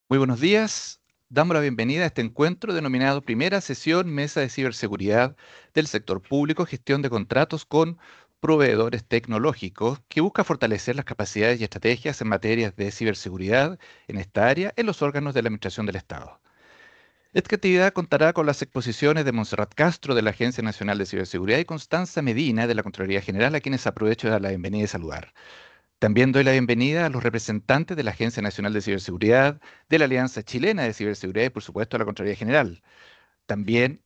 Muy buenos días. Damos la bienvenida a este encuentro denominado Primera Sesión Mesa de Ciberseguridad del Sector Público, Gestión de Contratos con Proveedores Tecnológicos, que busca fortalecer las capacidades y estrategias en materias de ciberseguridad en esta área en los órganos de la Administración del Estado. Esta actividad contará con las exposiciones de Montserrat Castro de la Agencia Nacional de Ciberseguridad y Constanza Medina de la Contraloría General, a quienes aprovecho de dar la bienvenida y saludar. También doy la bienvenida a los representantes de la Agencia Nacional de Ciberseguridad, de la Alianza Chilena de Ciberseguridad y, por supuesto, a la Contraloría General. También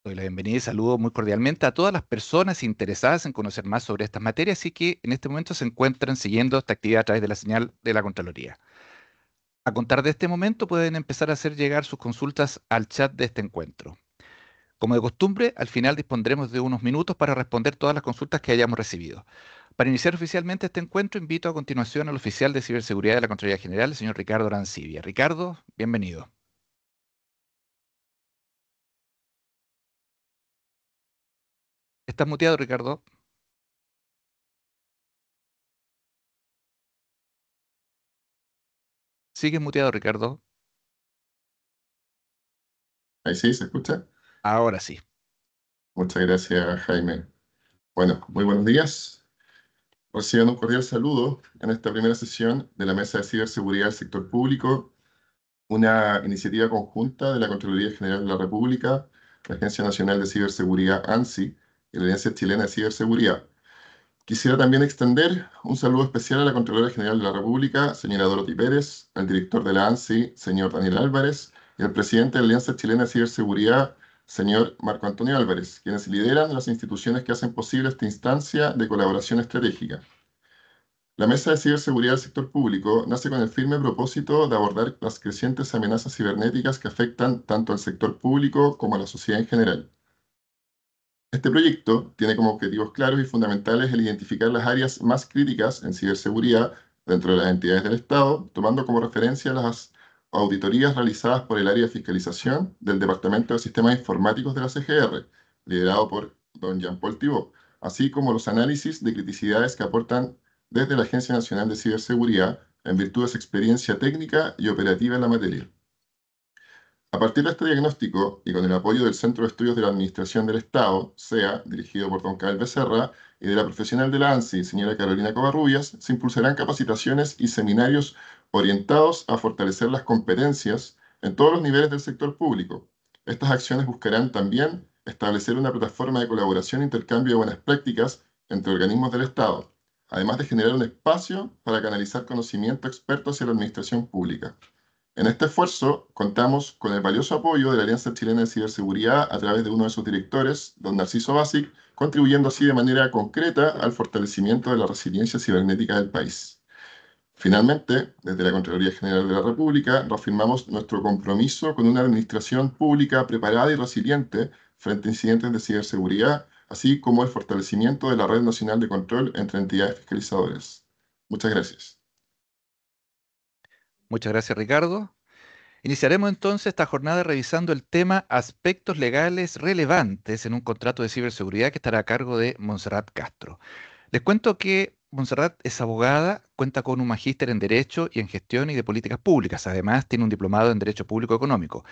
doy la bienvenida y saludo muy cordialmente a todas las personas interesadas en conocer más sobre estas materias y que en este momento se encuentran siguiendo esta actividad a través de la señal de la Contraloría. A contar de este momento pueden empezar a hacer llegar sus consultas al chat de este encuentro. Como de costumbre, al final dispondremos de unos minutos para responder todas las consultas que hayamos recibido. Para iniciar oficialmente este encuentro, invito a continuación al oficial de ciberseguridad de la Contraloría General, el señor Ricardo Arancibia. Ricardo, bienvenido. ¿Estás muteado, Ricardo? ¿Sigues muteado, Ricardo? Ahí sí, ¿se escucha? Ahora sí. Muchas gracias, Jaime. Bueno, muy buenos días. Reciban un cordial saludo en esta primera sesión de la Mesa de Ciberseguridad del Sector Público, una iniciativa conjunta de la Contraloría General de la República, la Agencia Nacional de Ciberseguridad ANSI y la Alianza Chilena de Ciberseguridad. Quisiera también extender un saludo especial a la Contralora General de la República, señora Dorothy Pérez, al director de la ANSI, señor Daniel Álvarez, y al presidente de la Alianza Chilena de Ciberseguridad, señor Marco Antonio Álvarez, quienes lideran las instituciones que hacen posible esta instancia de colaboración estratégica. La Mesa de Ciberseguridad del Sector Público nace con el firme propósito de abordar las crecientes amenazas cibernéticas que afectan tanto al sector público como a la sociedad en general. Este proyecto tiene como objetivos claros y fundamentales el identificar las áreas más críticas en ciberseguridad dentro de las entidades del Estado, tomando como referencia las auditorías realizadas por el área de fiscalización del Departamento de Sistemas Informáticos de la CGR, liderado por don Jean-Paul Thibault, así como los análisis de criticidades que aportan desde la Agencia Nacional de Ciberseguridad en virtud de su experiencia técnica y operativa en la materia. A partir de este diagnóstico y con el apoyo del Centro de Estudios de la Administración del Estado, CEA, dirigido por don Cabel Becerra, y de la profesional de la ANSI, señora Carolina Covarrubias, se impulsarán capacitaciones y seminarios orientados a fortalecer las competencias en todos los niveles del sector público. Estas acciones buscarán también establecer una plataforma de colaboración e intercambio de buenas prácticas entre organismos del Estado, además de generar un espacio para canalizar conocimiento experto hacia la administración pública. En este esfuerzo contamos con el valioso apoyo de la Alianza Chilena de Ciberseguridad a través de uno de sus directores, don Narciso Basic, contribuyendo así de manera concreta al fortalecimiento de la resiliencia cibernética del país. Finalmente, desde la Contraloría General de la República, reafirmamos nuestro compromiso con una administración pública preparada y resiliente frente a incidentes de ciberseguridad, así como el fortalecimiento de la Red Nacional de Control entre entidades fiscalizadoras. Muchas gracias. Muchas gracias, Ricardo. Iniciaremos entonces esta jornada revisando el tema aspectos legales relevantes en un contrato de ciberseguridad que estará a cargo de Montserrat Castro. Les cuento que Montserrat es abogada, cuenta con un magíster en Derecho y en Gestión y de Políticas Públicas. Además, tiene un diplomado en Derecho Público Económico.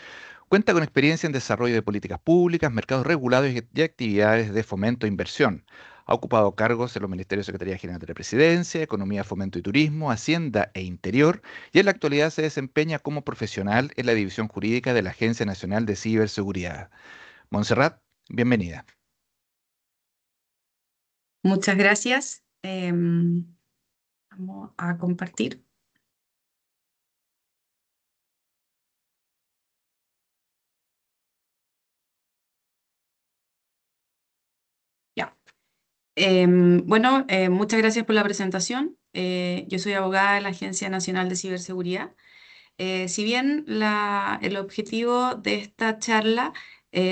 Cuenta con experiencia en desarrollo de políticas públicas, mercados regulados y actividades de fomento e inversión. Ha ocupado cargos en los Ministerios de Secretaría General de la Presidencia, Economía, Fomento y Turismo, Hacienda e Interior, y en la actualidad se desempeña como profesional en la División Jurídica de la Agencia Nacional de Ciberseguridad. Montserrat, bienvenida. Muchas gracias. Vamos a compartir. Ya. Muchas gracias por la presentación. Yo soy abogada de la Agencia Nacional de Ciberseguridad. Si bien el objetivo de esta charla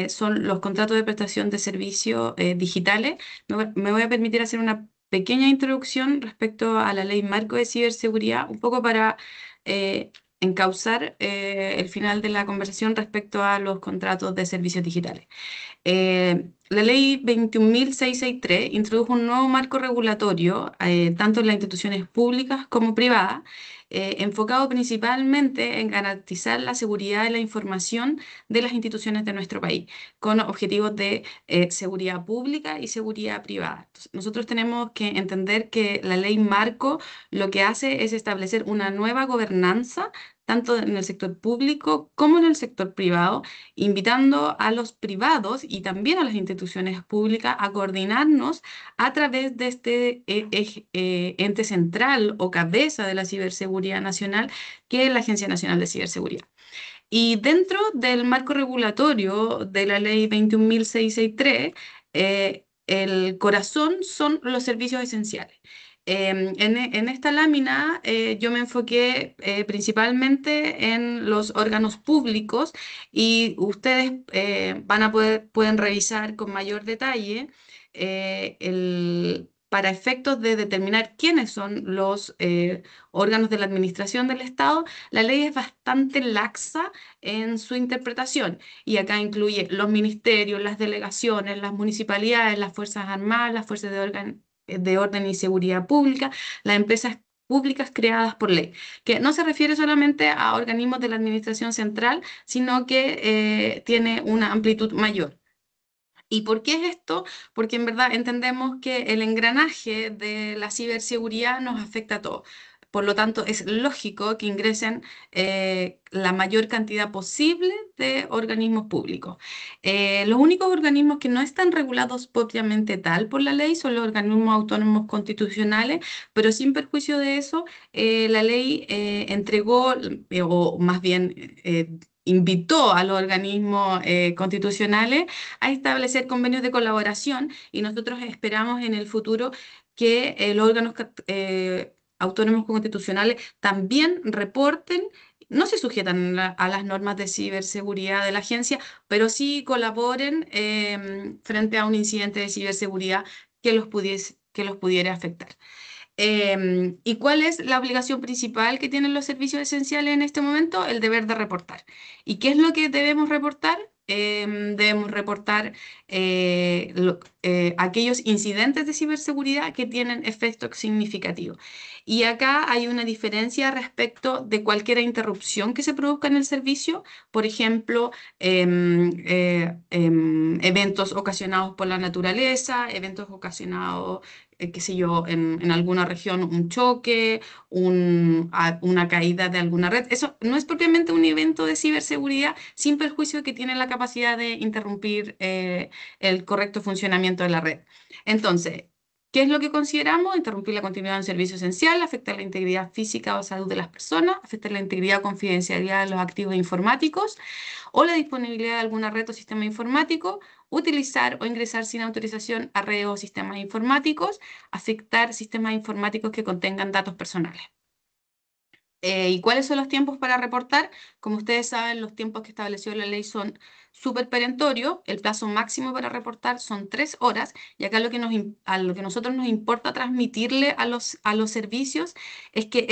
son los contratos de prestación de servicios digitales, me voy a permitir hacer una pequeña introducción respecto a la Ley Marco de Ciberseguridad, un poco para encauzar el final de la conversación respecto a los contratos de servicios digitales. La ley 21.663 introdujo un nuevo marco regulatorio, tanto en las instituciones públicas como privadas, enfocado principalmente en garantizar la seguridad de la información de las instituciones de nuestro país, con objetivos de seguridad pública y seguridad privada. Entonces, nosotros tenemos que entender que la ley marco lo que hace es establecer una nueva gobernanza tanto en el sector público como en el sector privado, invitando a los privados y también a las instituciones públicas a coordinarnos a través de este ente central o cabeza de la ciberseguridad nacional, que es la Agencia Nacional de Ciberseguridad. Y dentro del marco regulatorio de la ley 21.663, el corazón son los servicios esenciales. En esta lámina yo me enfoqué principalmente en los órganos públicos y ustedes pueden revisar con mayor detalle para efectos de determinar quiénes son los órganos de la administración del Estado. La ley es bastante laxa en su interpretación y acá incluye los ministerios, las delegaciones, las municipalidades, las Fuerzas Armadas, las fuerzas de orden y seguridad pública, las empresas públicas creadas por ley, que no se refiere solamente a organismos de la administración central, sino que tiene una amplitud mayor. ¿Y por qué es esto? Porque en verdad entendemos que el engranaje de la ciberseguridad nos afecta a todos. Por lo tanto, es lógico que ingresen la mayor cantidad posible de organismos públicos. Los únicos organismos que no están regulados propiamente tal por la ley son los organismos autónomos constitucionales, pero sin perjuicio de eso, la ley entregó, o más bien invitó a los organismos constitucionales a establecer convenios de colaboración y nosotros esperamos en el futuro que los órganos autónomos constitucionales también reporten. No se sujetan a las normas de ciberseguridad de la agencia, pero sí colaboren frente a un incidente de ciberseguridad que los pudiera afectar. ¿Y cuál es la obligación principal que tienen los servicios esenciales en este momento? El deber de reportar. ¿Y qué es lo que debemos reportar? Debemos reportar aquellos incidentes de ciberseguridad que tienen efectos significativos. Y acá hay una diferencia respecto de cualquier interrupción que se produzca en el servicio, por ejemplo, eventos ocasionados por la naturaleza, eventos ocasionados qué sé yo, en alguna región un choque, una caída de alguna red. Eso no es propiamente un evento de ciberseguridad, sin perjuicio de que tiene la capacidad de interrumpir el correcto funcionamiento de la red. Entonces, ¿qué es lo que consideramos? Interrumpir la continuidad de un servicio esencial, afectar la integridad física o salud de las personas, afectar la integridad o confidencialidad de los activos informáticos o la disponibilidad de alguna red o sistema informático, utilizar o ingresar sin autorización a redes o sistemas informáticos, afectar sistemas informáticos que contengan datos personales. ¿Y cuáles son los tiempos para reportar? Como ustedes saben, los tiempos que estableció la ley son súper perentorios. El plazo máximo para reportar son 3 horas. Y acá a lo que nosotros nos importa transmitirle a los servicios es que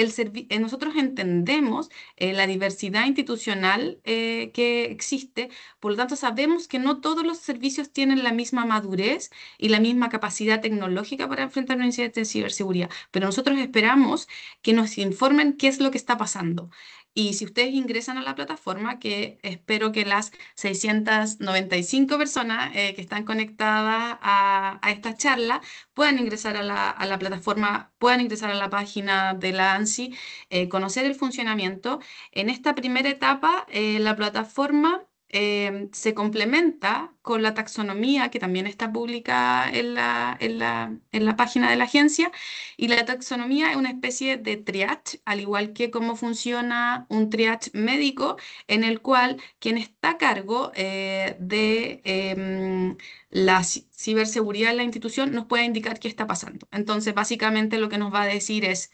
nosotros entendemos la diversidad institucional que existe. Por lo tanto, sabemos que no todos los servicios tienen la misma madurez y la misma capacidad tecnológica para enfrentar un incidente de ciberseguridad. Pero nosotros esperamos que nos informen qué es lo que está pasando. Y si ustedes ingresan a la plataforma, que espero que las 695 personas que están conectadas a esta charla puedan ingresar a la plataforma, puedan ingresar a la página de la ANSI, conocer el funcionamiento. En esta primera etapa, la plataforma se complementa con la taxonomía que también está publicada en la página de la agencia, y la taxonomía es una especie de triage, al igual que cómo funciona un triage médico, en el cual quien está a cargo de la ciberseguridad en la institución nos puede indicar qué está pasando. Entonces, básicamente lo que nos va a decir es,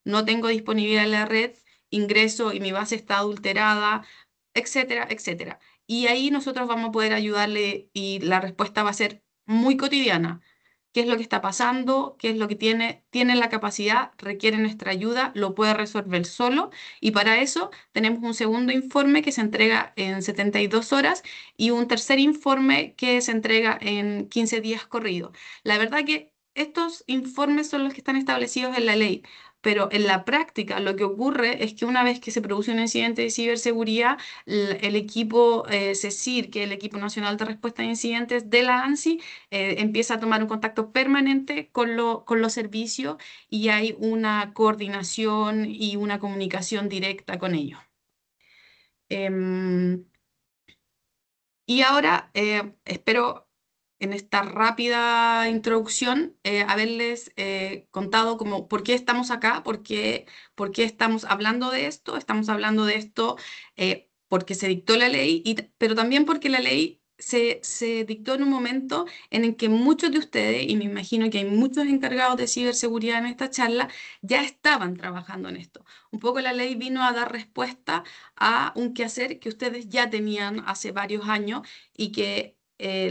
no tengo disponibilidad en la red, ingreso y mi base está adulterada, etcétera, etcétera. Y ahí nosotros vamos a poder ayudarle y la respuesta va a ser muy cotidiana. ¿Qué es lo que está pasando? ¿Qué es lo que tiene la capacidad? ¿Requiere nuestra ayuda? ¿Lo puede resolver solo? Y para eso tenemos un segundo informe que se entrega en 72 horas y un tercer informe que se entrega en 15 días corridos. La verdad que estos informes son los que están establecidos en la ley. pero en la práctica lo que ocurre es que una vez que se produce un incidente de ciberseguridad, el equipo CECIR, que es el Equipo Nacional de Respuesta a Incidentes de la ANSI, empieza a tomar un contacto permanente con los servicios y hay una coordinación y una comunicación directa con ellos. Em, y ahora espero en esta rápida introducción haberles contado como por qué estamos acá, por qué estamos hablando de esto. Estamos hablando de esto porque se dictó la ley, pero también porque la ley se dictó en un momento en el que muchos de ustedes, y me imagino que hay muchos encargados de ciberseguridad en esta charla, ya estaban trabajando en esto. Un poco la ley vino a dar respuesta a un quehacer que ustedes ya tenían hace varios años y que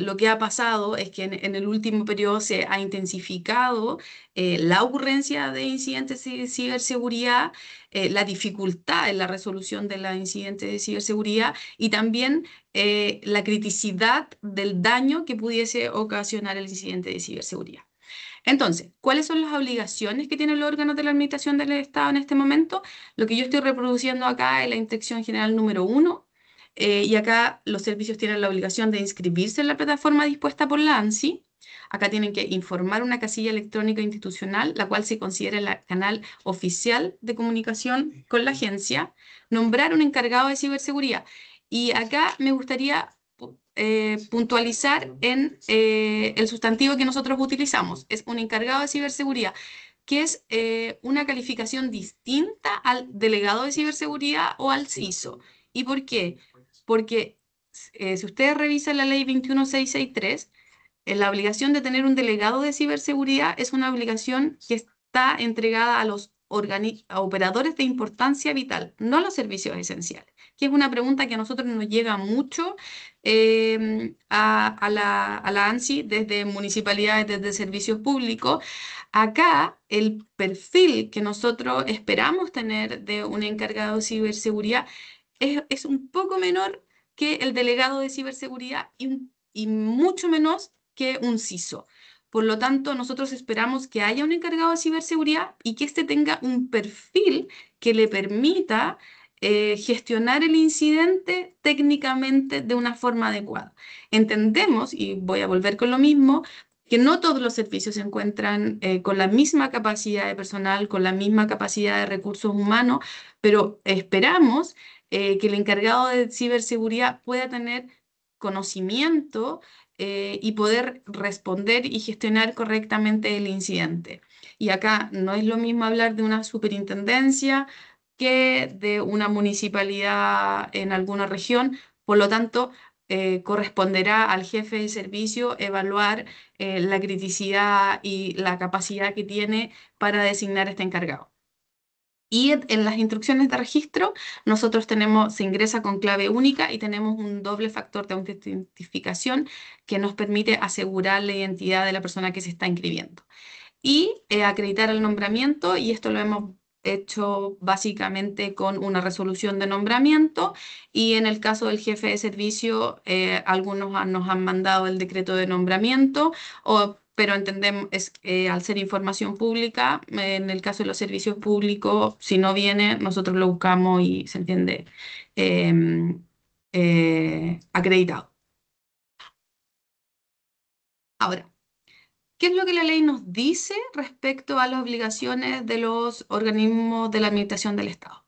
lo que ha pasado es que en el último periodo se ha intensificado la ocurrencia de incidentes de ciberseguridad, la dificultad en la resolución de los incidentes de ciberseguridad y también la criticidad del daño que pudiese ocasionar el incidente de ciberseguridad. Entonces, ¿cuáles son las obligaciones que tienen los órganos de la Administración del Estado en este momento? Lo que yo estoy reproduciendo acá es la Instrucción General número 1, y acá los servicios tienen la obligación de inscribirse en la plataforma dispuesta por la ANSI. Acá tienen que informar una casilla electrónica institucional, la cual se considera el canal oficial de comunicación con la agencia, nombrar un encargado de ciberseguridad. Y acá me gustaría puntualizar en el sustantivo que nosotros utilizamos. Es un encargado de ciberseguridad, que es una calificación distinta al delegado de ciberseguridad o al CISO. ¿Y por qué? Porque si ustedes revisan la ley 21663, la obligación de tener un delegado de ciberseguridad es una obligación que está entregada a los a operadores de importancia vital, no a los servicios esenciales, que es una pregunta que a nosotros nos llega mucho a la ANSI desde municipalidades, desde servicios públicos. Acá el perfil que nosotros esperamos tener de un encargado de ciberseguridad es un poco menor que el delegado de ciberseguridad y mucho menos que un CISO. Por lo tanto, nosotros esperamos que haya un encargado de ciberseguridad y que éste tenga un perfil que le permita gestionar el incidente técnicamente de una forma adecuada. Entendemos, y voy a volver con lo mismo, que no todos los servicios se encuentran con la misma capacidad de personal, con la misma capacidad de recursos humanos, pero esperamos que el encargado de ciberseguridad pueda tener conocimiento y poder responder y gestionar correctamente el incidente. Y acá no es lo mismo hablar de una superintendencia que de una municipalidad en alguna región. Por lo tanto, corresponderá al jefe de servicio evaluar la criticidad y la capacidad que tiene para designar este encargado. Y en las instrucciones de registro, nosotros se ingresa con clave única y tenemos un doble factor de autentificación que nos permite asegurar la identidad de la persona que se está inscribiendo. Y acreditar el nombramiento, y esto lo hemos hecho básicamente con una resolución de nombramiento, y en el caso del jefe de servicio, algunos nos han mandado el decreto de nombramiento, pero entendemos, al ser información pública, en el caso de los servicios públicos, si no viene, nosotros lo buscamos y se entiende acreditado. Ahora, ¿qué es lo que la ley nos dice respecto a las obligaciones de los organismos de la Administración del Estado?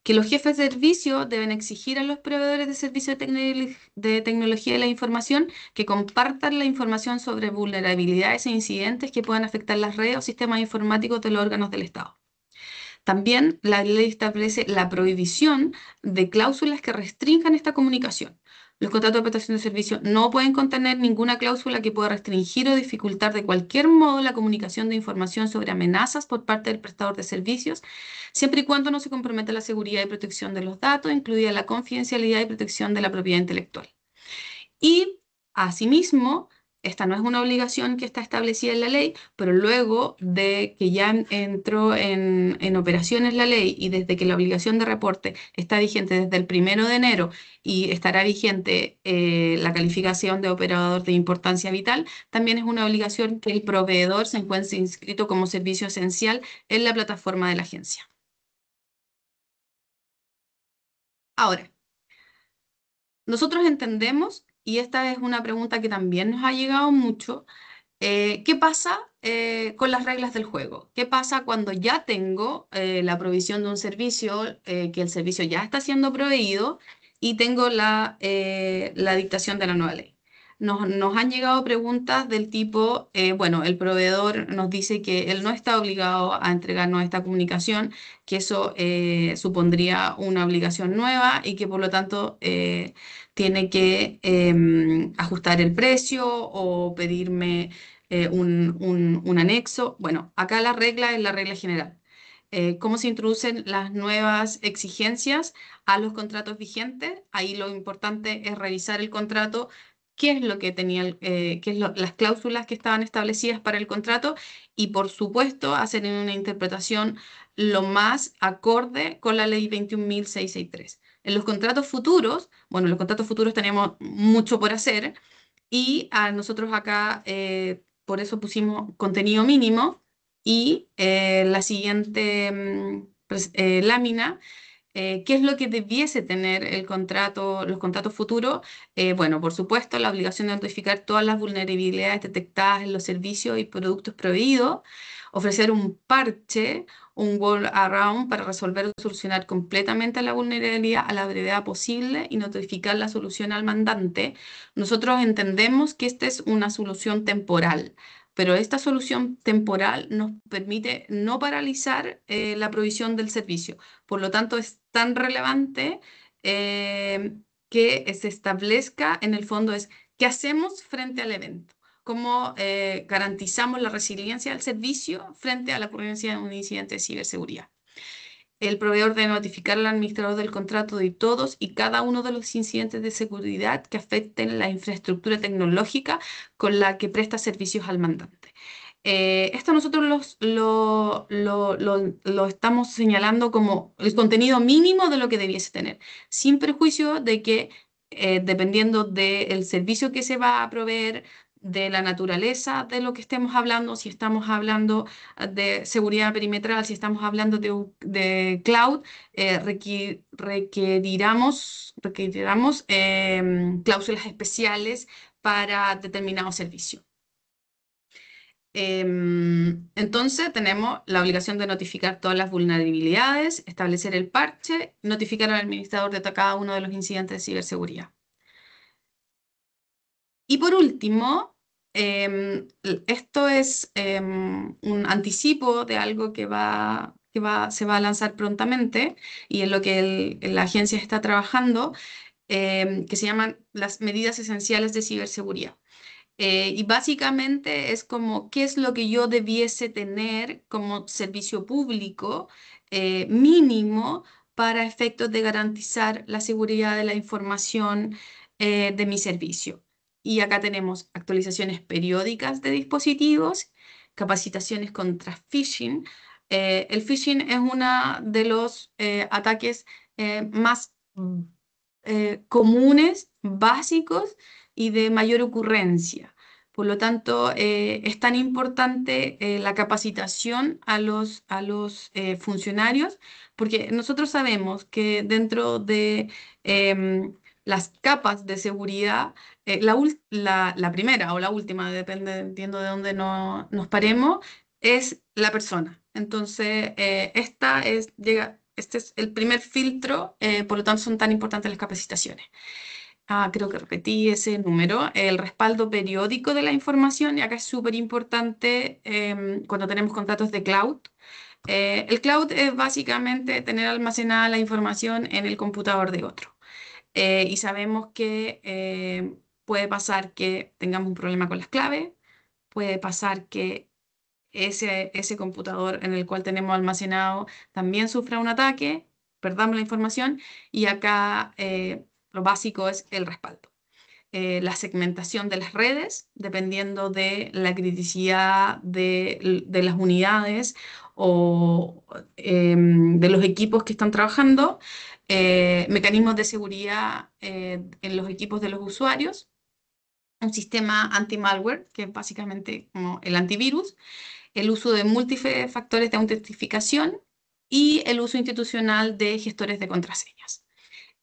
Que los jefes de servicio deben exigir a los proveedores de servicios de tecnología de la información que compartan la información sobre vulnerabilidades e incidentes que puedan afectar las redes o sistemas informáticos de los órganos del Estado. También la ley establece la prohibición de cláusulas que restrinjan esta comunicación. Los contratos de prestación de servicio no pueden contener ninguna cláusula que pueda restringir o dificultar de cualquier modo la comunicación de información sobre amenazas por parte del prestador de servicios, siempre y cuando no se comprometa la seguridad y protección de los datos, incluida la confidencialidad y protección de la propiedad intelectual. Y, asimismo, Esta no es una obligación que está establecida en la ley, pero luego de que ya entró en operaciones la ley y desde que la obligación de reporte está vigente desde el 1 de enero y estará vigente la calificación de operador de importancia vital, también es una obligación que el proveedor se encuentre inscrito como servicio esencial en la plataforma de la agencia. Ahora, nosotros entendemos, y esta es una pregunta que también nos ha llegado mucho, ¿qué pasa con las reglas del juego? ¿Qué pasa cuando ya tengo la provisión de un servicio, que el servicio ya está siendo proveído y tengo la dictación de la nueva ley? Nos han llegado preguntas del tipo, bueno, el proveedor nos dice que él no está obligado a entregarnos esta comunicación, que eso supondría una obligación nueva y que por lo tanto tiene que ajustar el precio o pedirme un anexo. Bueno, acá la regla es la regla general. ¿Cómo se introducen las nuevas exigencias a los contratos vigentes? Ahí lo importante es revisar el contrato, qué es lo que tenía, las cláusulas que estaban establecidas para el contrato y, por supuesto, hacer una interpretación lo más acorde con la ley 21.663. En los contratos futuros, bueno, en los contratos futuros tenemos mucho por hacer y a nosotros acá, por eso pusimos contenido mínimo y la siguiente lámina, ¿qué es lo que debiese tener el contrato, los contratos futuros? Bueno, por supuesto, la obligación de notificar todas las vulnerabilidades detectadas en los servicios y productos proveídos, ofrecer un parche, un workaround para resolver o solucionar completamente la vulnerabilidad a la brevedad posible y notificar la solución al mandante. Nosotros entendemos que esta es una solución temporal, pero esta solución temporal nos permite no paralizar la provisión del servicio. Por lo tanto, es tan relevante que se establezca en el fondo es qué hacemos frente al evento, cómo garantizamos la resiliencia del servicio frente a la ocurrencia de un incidente de ciberseguridad. El proveedor debe notificar al administrador del contrato de todos y cada uno de los incidentes de seguridad que afecten la infraestructura tecnológica con la que presta servicios al mandante. Esto nosotros lo estamos señalando como el contenido mínimo de lo que debiese tener, sin perjuicio de que dependiendo del servicio que se va a proveer, de la naturaleza de lo que estemos hablando, si estamos hablando de seguridad perimetral, si estamos hablando de cloud, requeriramos cláusulas especiales para determinado servicio. Entonces tenemos la obligación de notificar todas las vulnerabilidades, establecer el parche, notificar al administrador de cada uno de los incidentes de ciberseguridad. Y por último, esto es un anticipo de algo se va a lanzar prontamente y en lo que la agencia está trabajando, que se llaman las medidas esenciales de ciberseguridad. Y básicamente es como qué es lo que yo debiese tener como servicio público mínimo para efectos de garantizar la seguridad de la información de mi servicio. Y acá tenemos actualizaciones periódicas de dispositivos, capacitaciones contra phishing. El phishing es uno de los ataques más comunes, básicos y de mayor ocurrencia. Por lo tanto, es tan importante la capacitación a los funcionarios, porque nosotros sabemos que dentro de las capas de seguridad, la primera o la última, depende, entiendo de dónde nos paremos, es la persona. Entonces, este es el primer filtro, por lo tanto son tan importantes las capacitaciones. Creo que repetí ese número. El respaldo periódico de la información, y acá es súper importante cuando tenemos contratos de cloud. El cloud es básicamente tener almacenada la información en el computador de otro. Y sabemos que puede pasar que tengamos un problema con las claves, puede pasar que ese computador en el cual tenemos almacenado también sufra un ataque, perdamos la información y acá lo básico es el respaldo. la segmentación de las redes, dependiendo de la criticidad de las unidades o de los equipos que están trabajando, mecanismos de seguridad en los equipos de los usuarios, un sistema anti-malware, que es básicamente como el antivirus, el uso de múltiples factores de autentificación y el uso institucional de gestores de contraseñas.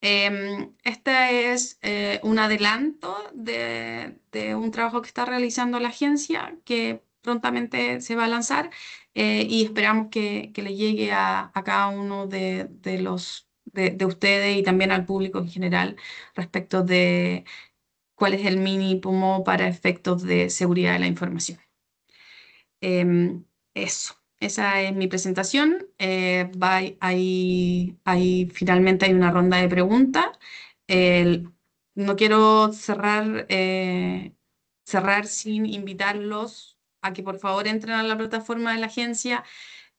Este es un adelanto de un trabajo que está realizando la agencia que prontamente se va a lanzar y esperamos que le llegue a cada uno de ustedes y también al público en general respecto de cuál es el mínimo para efectos de seguridad de la información. Eso, esa es mi presentación. Finalmente hay una ronda de preguntas. No quiero cerrar sin invitarlos a que por favor entren a la plataforma de la agencia,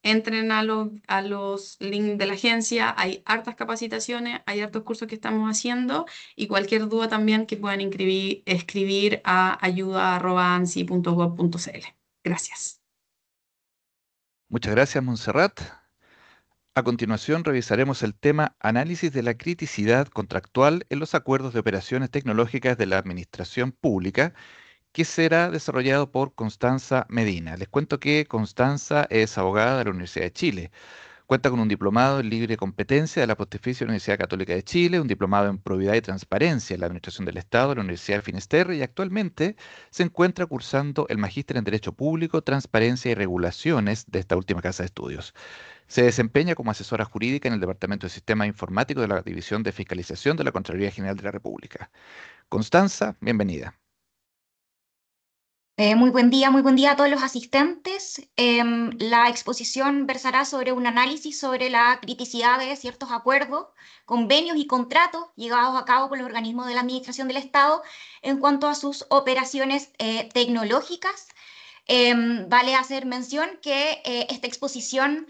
entren a los links de la agencia. Hay hartas capacitaciones, hay hartos cursos que estamos haciendo y cualquier duda también que puedan escribir a ayuda@ansi.gov.cl. Gracias. Muchas gracias, Montserrat. A continuación, revisaremos el tema análisis de la criticidad contractual en los acuerdos de operaciones tecnológicas de la Administración Pública, que será desarrollado por Constanza Medina. Les cuento que Constanza es abogada de la Universidad de Chile. Cuenta con un diplomado en libre competencia de la Pontificia Universidad Católica de Chile, un diplomado en probidad y transparencia en la Administración del Estado de la Universidad de Finisterre y actualmente se encuentra cursando el magíster en Derecho Público, Transparencia y Regulaciones de esta última casa de estudios. Se desempeña como asesora jurídica en el Departamento de Sistemas Informáticos de la División de Fiscalización de la Contraloría General de la República. Constanza, bienvenida. Muy buen día a todos los asistentes. La exposición versará sobre un análisis sobre la criticidad de ciertos acuerdos, convenios y contratos llevados a cabo por los organismos de la Administración del Estado en cuanto a sus operaciones tecnológicas. Vale hacer mención que esta exposición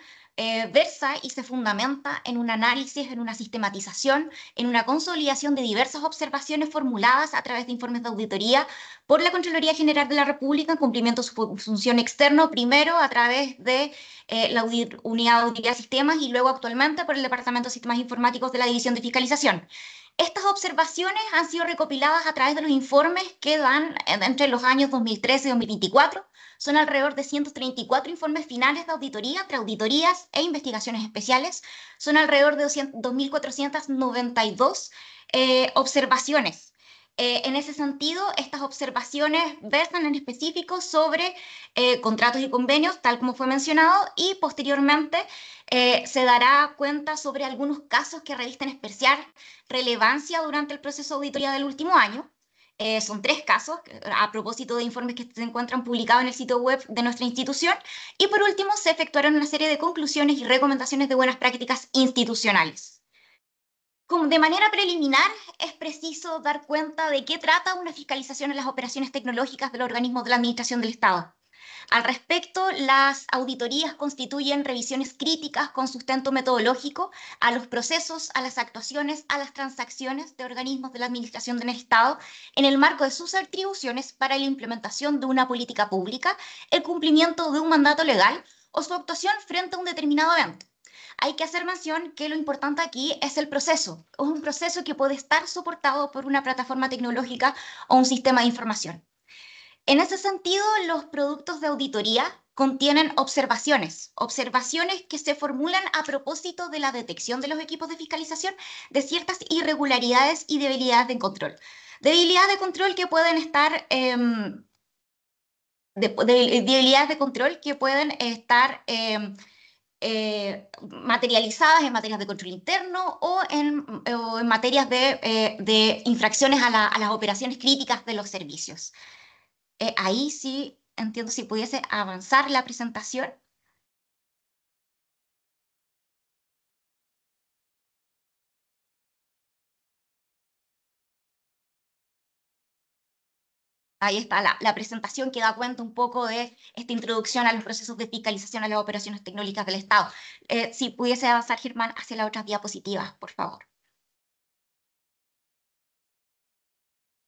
versa y se fundamenta en un análisis, en una sistematización, en una consolidación de diversas observaciones formuladas a través de informes de auditoría por la Contraloría General de la República en cumplimiento de su función externa, primero a través de la Unidad de Auditoría de Sistemas y luego actualmente por el Departamento de Sistemas Informáticos de la División de Fiscalización. Estas observaciones han sido recopiladas a través de los informes que dan entre los años 2013 y 2024. Son alrededor de 134 informes finales de auditoría, entre auditorías e investigaciones especiales. Son alrededor de 2.492 observaciones. En ese sentido, estas observaciones versan en específico sobre contratos y convenios, tal como fue mencionado, y posteriormente se dará cuenta sobre algunos casos que revisten especial relevancia durante el proceso de auditoría del último año. Son 3 casos, a propósito de informes que se encuentran publicados en el sitio web de nuestra institución. Y por último, se efectuaron una serie de conclusiones y recomendaciones de buenas prácticas institucionales. De manera preliminar, es preciso dar cuenta de qué trata una fiscalización en las operaciones tecnológicas de los organismos de la Administración del Estado. Al respecto, las auditorías constituyen revisiones críticas con sustento metodológico a los procesos, a las actuaciones, a las transacciones de organismos de la Administración del Estado en el marco de sus atribuciones para la implementación de una política pública, el cumplimiento de un mandato legal o su actuación frente a un determinado evento. Hay que hacer mención que lo importante aquí es el proceso. Es un proceso que puede estar soportado por una plataforma tecnológica o un sistema de información. En ese sentido, los productos de auditoría contienen observaciones que se formulan a propósito de la detección de los equipos de fiscalización de ciertas irregularidades y debilidades de control. Debilidades de control que pueden estar materializadas en materias de control interno o en materias de infracciones a las operaciones críticas de los servicios. Ahí sí entiendo si pudiese avanzar la presentación. Ahí está la presentación que da cuenta un poco de esta introducción a los procesos de fiscalización a las operaciones tecnológicas del Estado. Si pudiese avanzar, Germán, hacia las otras diapositivas, por favor.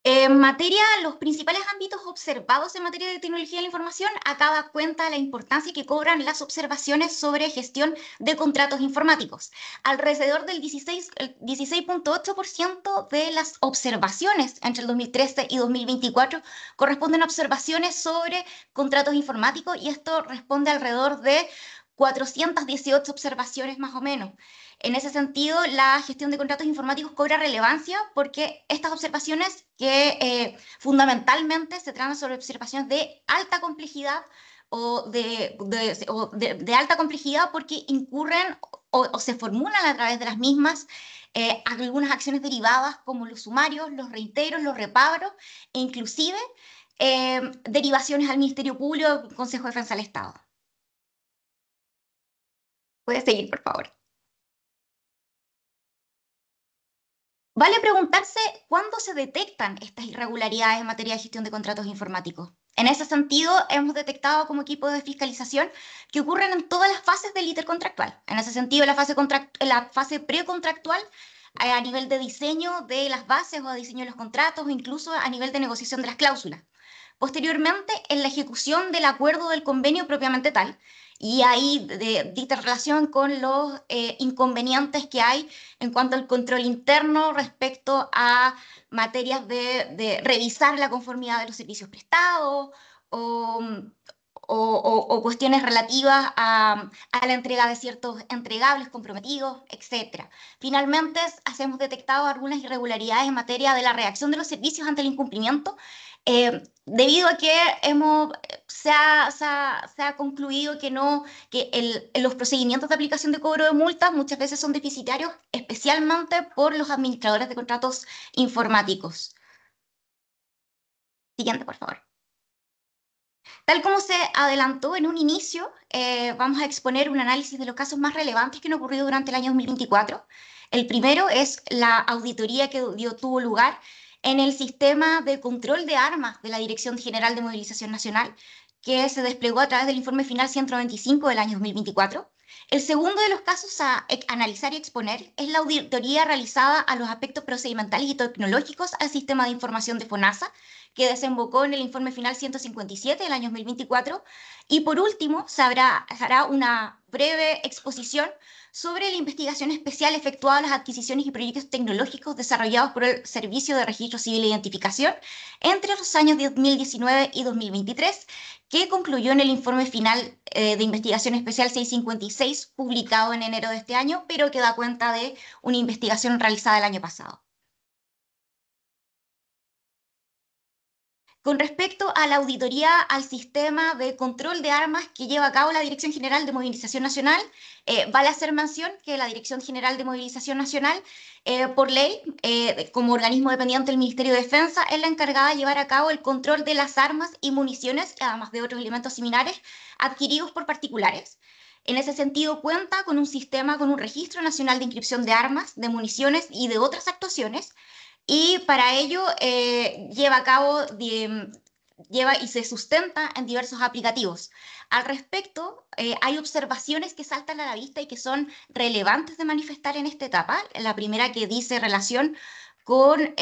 En materia, los principales ámbitos observados en materia de tecnología de la información, acá da cuenta de la importancia que cobran las observaciones sobre gestión de contratos informáticos. Alrededor del 16,8% de las observaciones entre el 2013 y 2024 corresponden a observaciones sobre contratos informáticos y esto responde a alrededor de 418 observaciones más o menos. En ese sentido, la gestión de contratos informáticos cobra relevancia porque estas observaciones que fundamentalmente se tratan sobre observaciones de alta complejidad o de alta complejidad porque incurren o se formulan a través de las mismas algunas acciones derivadas como los sumarios, los reiteros, los reparos e inclusive derivaciones al Ministerio Público o Consejo de Defensa del Estado. Puedes seguir, por favor. Vale preguntarse cuándo se detectan estas irregularidades en materia de gestión de contratos informáticos. En ese sentido, hemos detectado como equipo de fiscalización que ocurren en todas las fases del intercontractual. En ese sentido, la fase precontractual, a nivel de diseño de las bases o diseño de los contratos, o incluso a nivel de negociación de las cláusulas. Posteriormente, en la ejecución del acuerdo del convenio propiamente tal, y ahí de dicta relación con los inconvenientes que hay en cuanto al control interno respecto a materias de revisar la conformidad de los servicios prestados o, o cuestiones relativas a la entrega de ciertos entregables comprometidos, etc. Finalmente, hemos detectado algunas irregularidades en materia de la reacción de los servicios ante el incumplimiento, debido a que se ha concluido que los procedimientos de aplicación de cobro de multas muchas veces son deficitarios, especialmente por los administradores de contratos informáticos. Siguiente, por favor. Tal como se adelantó en un inicio, vamos a exponer un análisis de los casos más relevantes que han ocurrido durante el año 2024. El primero es la auditoría que tuvo lugar en el sistema de control de armas de la Dirección General de Movilización Nacional, que se desplegó a través del informe final 195 del año 2024. El segundo de los casos a analizar y exponer es la auditoría realizada a los aspectos procedimentales y tecnológicos al sistema de información de FONASA, que desembocó en el informe final 157 del año 2024. Y por último, se hará una breve exposición sobre la investigación especial efectuada en las adquisiciones y proyectos tecnológicos desarrollados por el Servicio de Registro Civil e Identificación entre los años 2019 y 2023, que concluyó en el informe final de investigación especial 656, publicado en enero de este año, pero que da cuenta de una investigación realizada el año pasado. Con respecto a la auditoría al sistema de control de armas que lleva a cabo la Dirección General de Movilización Nacional, vale hacer mención que la Dirección General de Movilización Nacional, por ley, como organismo dependiente del Ministerio de Defensa, es la encargada de llevar a cabo el control de las armas y municiones, además de otros elementos similares, adquiridos por particulares. En ese sentido, cuenta con un sistema, con un registro nacional de inscripción de armas, de municiones y de otras actuaciones, y para ello lleva a cabo, lleva y se sustenta en diversos aplicativos. Al respecto, hay observaciones que saltan a la vista y que son relevantes de manifestar en esta etapa. La primera que dice relación con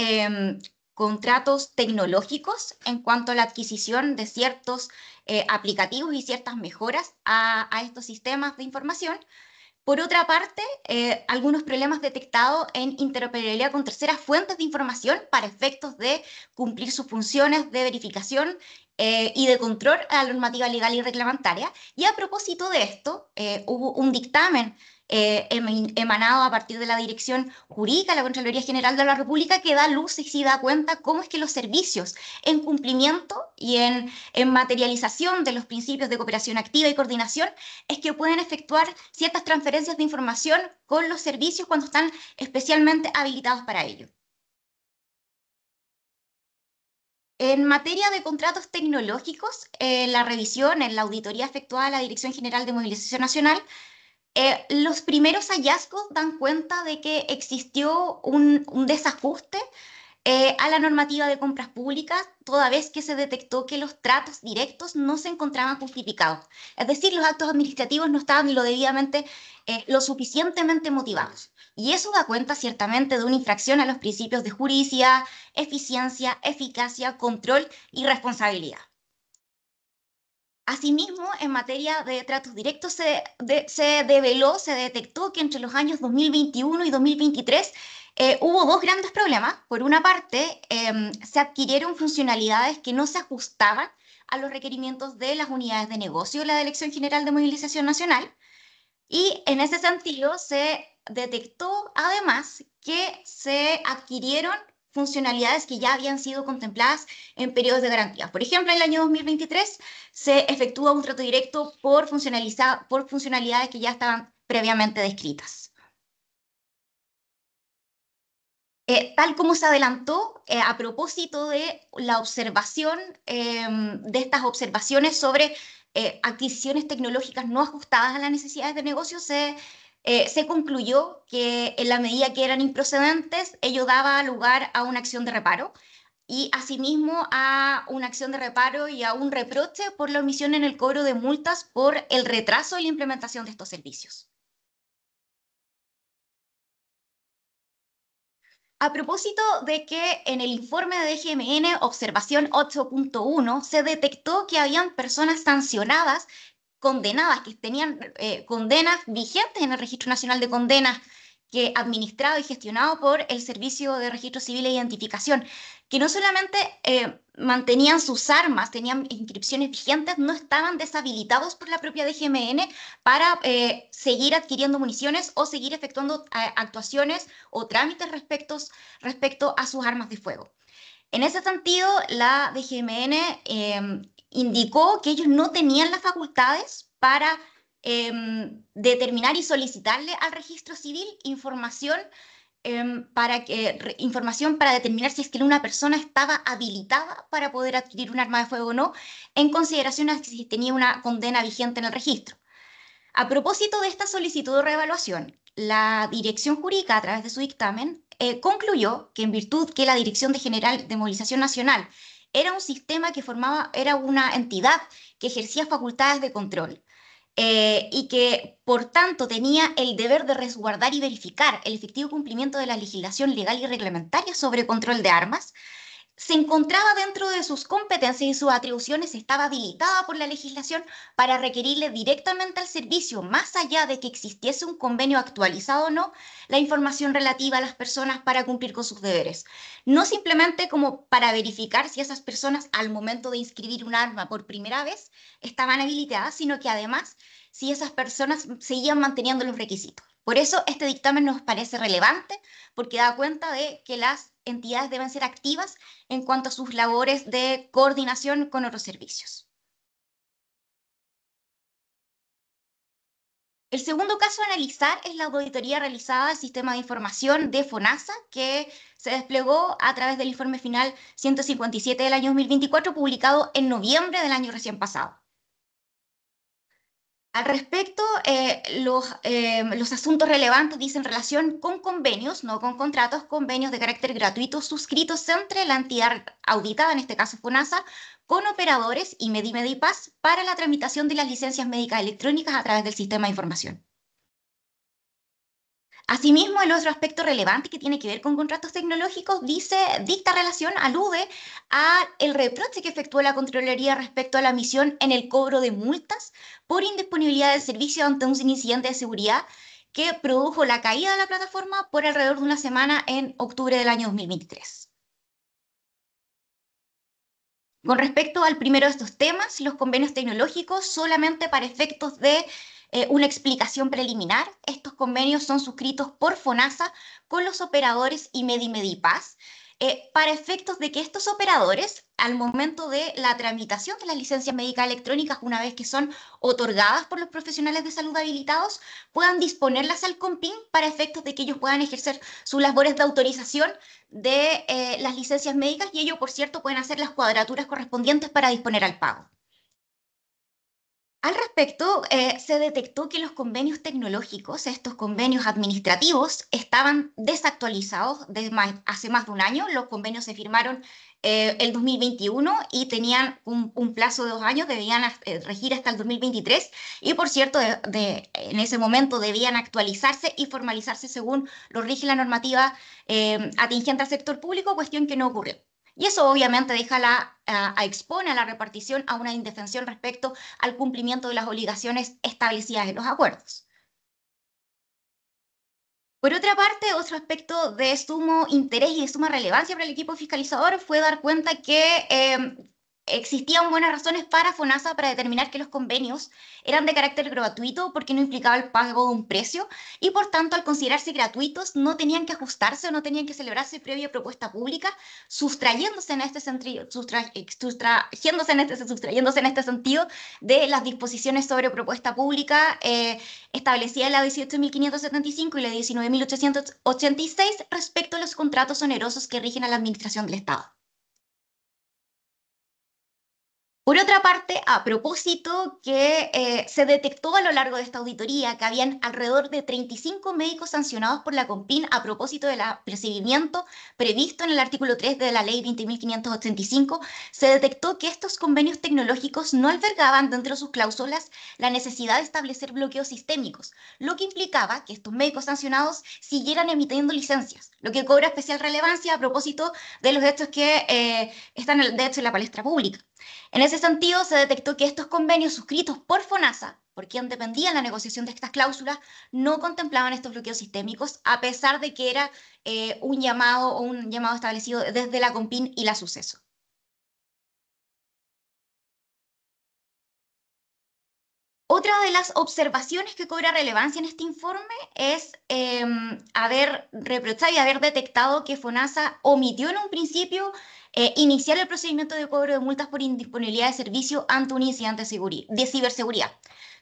contratos tecnológicos en cuanto a la adquisición de ciertos aplicativos y ciertas mejoras a estos sistemas de información. Por otra parte, algunos problemas detectados en interoperabilidad con terceras fuentes de información para efectos de cumplir sus funciones de verificación y de control a la normativa legal y reglamentaria. Y a propósito de esto, hubo un dictamen emanado a partir de la Dirección Jurídica de la Contraloría General de la República que da luz y sí da cuenta cómo es que los servicios en cumplimiento y en materialización de los principios de cooperación activa y coordinación es que pueden efectuar ciertas transferencias de información con los servicios cuando están especialmente habilitados para ello. En materia de contratos tecnológicos, la revisión, en la auditoría efectuada a la Dirección General de Movilización Nacional, los primeros hallazgos dan cuenta de que existió un desajuste a la normativa de compras públicas, toda vez que se detectó que los tratos directos no se encontraban justificados. Es decir, los actos administrativos no estaban lo suficientemente motivados. Y eso da cuenta ciertamente de una infracción a los principios de juridicidad, eficiencia, eficacia, control y responsabilidad. Asimismo, en materia de tratos directos se detectó que entre los años 2021 y 2023 hubo dos grandes problemas. Por una parte, se adquirieron funcionalidades que no se ajustaban a los requerimientos de las unidades de negocio de la Dirección General de Movilización Nacional. Y en ese sentido se detectó además que se adquirieron funcionalidades que ya habían sido contempladas en periodos de garantía. Por ejemplo, en el año 2023 se efectúa un trato directo por funcionalidades que ya estaban previamente descritas. Tal como se adelantó, a propósito de la observación, de estas observaciones sobre adquisiciones tecnológicas no ajustadas a las necesidades de negocio, se concluyó que en la medida que eran improcedentes, ello daba lugar a una acción de reparo y asimismo a una acción de reparo y a un reproche por la omisión en el cobro de multas por el retraso en la implementación de estos servicios. A propósito de que en el informe de DGMN, observación 8.1, se detectó que habían personas sancionadas, condenadas, que tenían condenas vigentes en el Registro Nacional de Condenas, que administrado y gestionado por el Servicio de Registro Civil e Identificación, que no solamente mantenían sus armas, tenían inscripciones vigentes, no estaban deshabilitados por la propia DGMN para seguir adquiriendo municiones o seguir efectuando actuaciones o trámites respecto a sus armas de fuego. En ese sentido, la DGMN indicó que ellos no tenían las facultades para determinar y solicitarle al registro civil información para determinar si es que una persona estaba habilitada para poder adquirir un arma de fuego o no, en consideración a si tenía una condena vigente en el registro. A propósito de esta solicitud de reevaluación, la Dirección Jurídica, a través de su dictamen, concluyó que en virtud que la Dirección General de Movilización Nacional era un sistema que era una entidad que ejercía facultades de control, y que, por tanto, tenía el deber de resguardar y verificar el efectivo cumplimiento de la legislación legal y reglamentaria sobre control de armas, se encontraba dentro de sus competencias y sus atribuciones, estaba habilitada por la legislación para requerirle directamente al servicio, más allá de que existiese un convenio actualizado o no, la información relativa a las personas para cumplir con sus deberes. No simplemente como para verificar si esas personas al momento de inscribir un arma por primera vez estaban habilitadas, sino que además si esas personas seguían manteniendo los requisitos. Por eso este dictamen nos parece relevante, porque da cuenta de que las entidades deben ser activas en cuanto a sus labores de coordinación con otros servicios. El segundo caso a analizar es la auditoría realizada del sistema de información de FONASA, que se desplegó a través del informe final 157 del año 2024, publicado en noviembre del año recién pasado. Al respecto, los asuntos relevantes dicen relación con convenios, no con contratos, convenios de carácter gratuito suscritos entre la entidad auditada, en este caso FONASA, con operadores y Medimedipaz para la tramitación de las licencias médicas electrónicas a través del sistema de información. Asimismo, el otro aspecto relevante que tiene que ver con contratos tecnológicos dicta relación, alude al reproche que efectuó la Contraloría respecto a la omisión en el cobro de multas por indisponibilidad del servicio ante un incidente de seguridad que produjo la caída de la plataforma por alrededor de una semana en octubre del año 2023. Con respecto al primero de estos temas, los convenios tecnológicos, solamente para efectos de una explicación preliminar, estos convenios son suscritos por FONASA con los operadores y Medimedipaz, para efectos de que estos operadores, al momento de la tramitación de las licencias médicas electrónicas, una vez que son otorgadas por los profesionales de salud habilitados, puedan disponerlas al COMPIN para efectos de que ellos puedan ejercer sus labores de autorización de las licencias médicas, y ellos, por cierto, pueden hacer las cuadraturas correspondientes para disponer al pago. Al respecto, se detectó que los convenios tecnológicos, estos convenios administrativos, estaban desactualizados hace más de un año. Los convenios se firmaron el 2021 y tenían un plazo de 2 años, debían regir hasta el 2023 y, por cierto, en ese momento debían actualizarse y formalizarse según lo rige la normativa atingente al sector público, cuestión que no ocurrió. Y eso obviamente expone a la repartición a una indefensión respecto al cumplimiento de las obligaciones establecidas en los acuerdos. Por otra parte, otro aspecto de sumo interés y de suma relevancia para el equipo fiscalizador fue dar cuenta que existían buenas razones para FONASA para determinar que los convenios eran de carácter gratuito porque no implicaba el pago de un precio y por tanto al considerarse gratuitos no tenían que ajustarse o no tenían que celebrarse previa propuesta pública, sustrayéndose en este sentido de las disposiciones sobre propuesta pública establecida en la 18.575 y la 19.886 respecto a los contratos onerosos que rigen a la administración del Estado. Por otra parte, a propósito que se detectó a lo largo de esta auditoría que habían alrededor de 35 médicos sancionados por la CONPIN a propósito del procedimiento previsto en el artículo 3 de la ley 20.585, se detectó que estos convenios tecnológicos no albergaban dentro de sus cláusulas la necesidad de establecer bloqueos sistémicos, lo que implicaba que estos médicos sancionados siguieran emitiendo licencias, lo que cobra especial relevancia a propósito de los hechos que están de hecho en la palestra pública. En ese sentido, se detectó que estos convenios suscritos por FONASA, por quien dependía la negociación de estas cláusulas, no contemplaban estos bloqueos sistémicos, a pesar de que era un llamado establecido desde la CONPIN y la Suceso. Otra de las observaciones que cobra relevancia en este informe es haber reprochado y haber detectado que FONASA omitió en un principio iniciar el procedimiento de cobro de multas por indisponibilidad de servicio ante un incidente de ciberseguridad.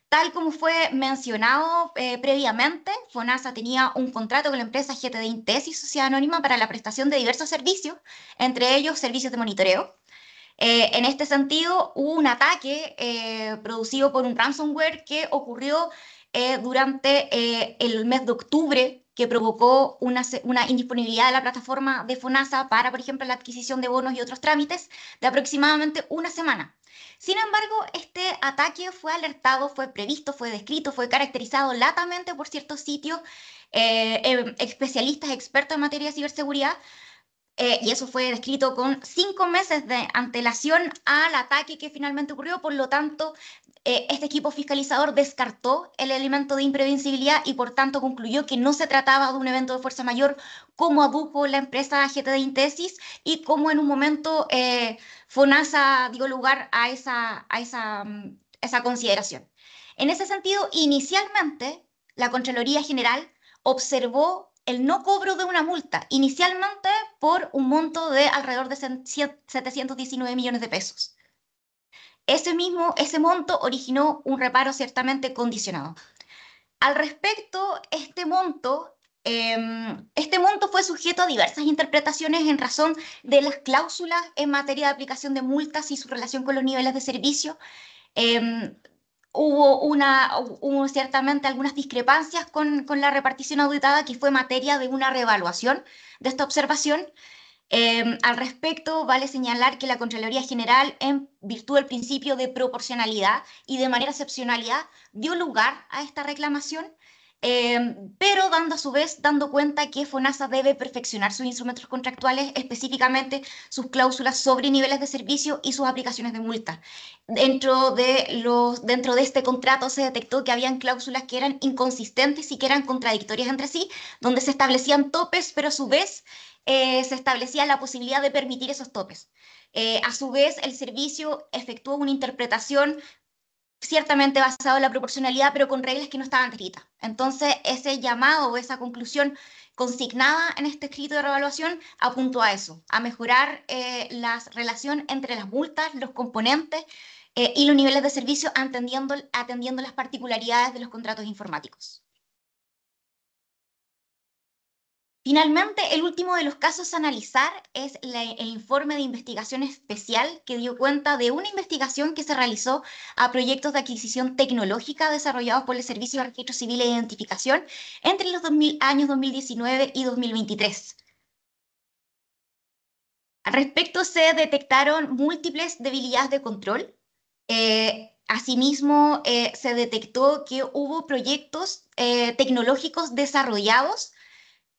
Tal como fue mencionado previamente, FONASA tenía un contrato con la empresa GTD Intesis, Sociedad Anónima, para la prestación de diversos servicios, entre ellos servicios de monitoreo. En este sentido, hubo un ataque producido por un ransomware que ocurrió durante el mes de octubre, que provocó una indisponibilidad de la plataforma de FONASA para, por ejemplo, la adquisición de bonos y otros trámites de aproximadamente una semana. Sin embargo, este ataque fue alertado, fue previsto, fue descrito, fue caracterizado latamente por ciertos sitios especialistas, expertos en materia de ciberseguridad, y eso fue descrito con 5 meses de antelación al ataque que finalmente ocurrió. Por lo tanto, este equipo fiscalizador descartó el elemento de imprevisibilidad y por tanto concluyó que no se trataba de un evento de fuerza mayor como adujo la empresa GTD Intesis y como en un momento FONASA dio lugar a esa consideración. En ese sentido, inicialmente, la Contraloría General observó el no cobro de una multa, inicialmente por un monto de alrededor de 719 millones de pesos. Ese monto originó un reparo ciertamente condicionado. Al respecto, este monto fue sujeto a diversas interpretaciones en razón de las cláusulas en materia de aplicación de multas y su relación con los niveles de servicio. Hubo ciertamente algunas discrepancias con la repartición auditada, que fue materia de una reevaluación de esta observación. Al respecto, vale señalar que la Contraloría General, en virtud del principio de proporcionalidad y de manera excepcionalidad, dio lugar a esta reclamación, pero a su vez dando cuenta que FONASA debe perfeccionar sus instrumentos contractuales, específicamente sus cláusulas sobre niveles de servicio y sus aplicaciones de multa. Dentro de este contrato se detectó que habían cláusulas que eran inconsistentes y que eran contradictorias entre sí, donde se establecían topes, pero a su vez se establecía la posibilidad de permitir esos topes. A su vez, el servicio efectuó una interpretación ciertamente basado en la proporcionalidad, pero con reglas que no estaban escritas. Entonces, ese llamado o esa conclusión consignada en este escrito de reevaluación apuntó a eso, a mejorar la relación entre las multas, los componentes y los niveles de servicio, atendiendo las particularidades de los contratos informáticos. Finalmente, el último de los casos a analizar es el informe de investigación especial que dio cuenta de una investigación que se realizó a proyectos de adquisición tecnológica desarrollados por el Servicio de Registro Civil e Identificación entre los años 2019 y 2023. Al respecto, se detectaron múltiples debilidades de control. Asimismo, se detectó que hubo proyectos tecnológicos desarrollados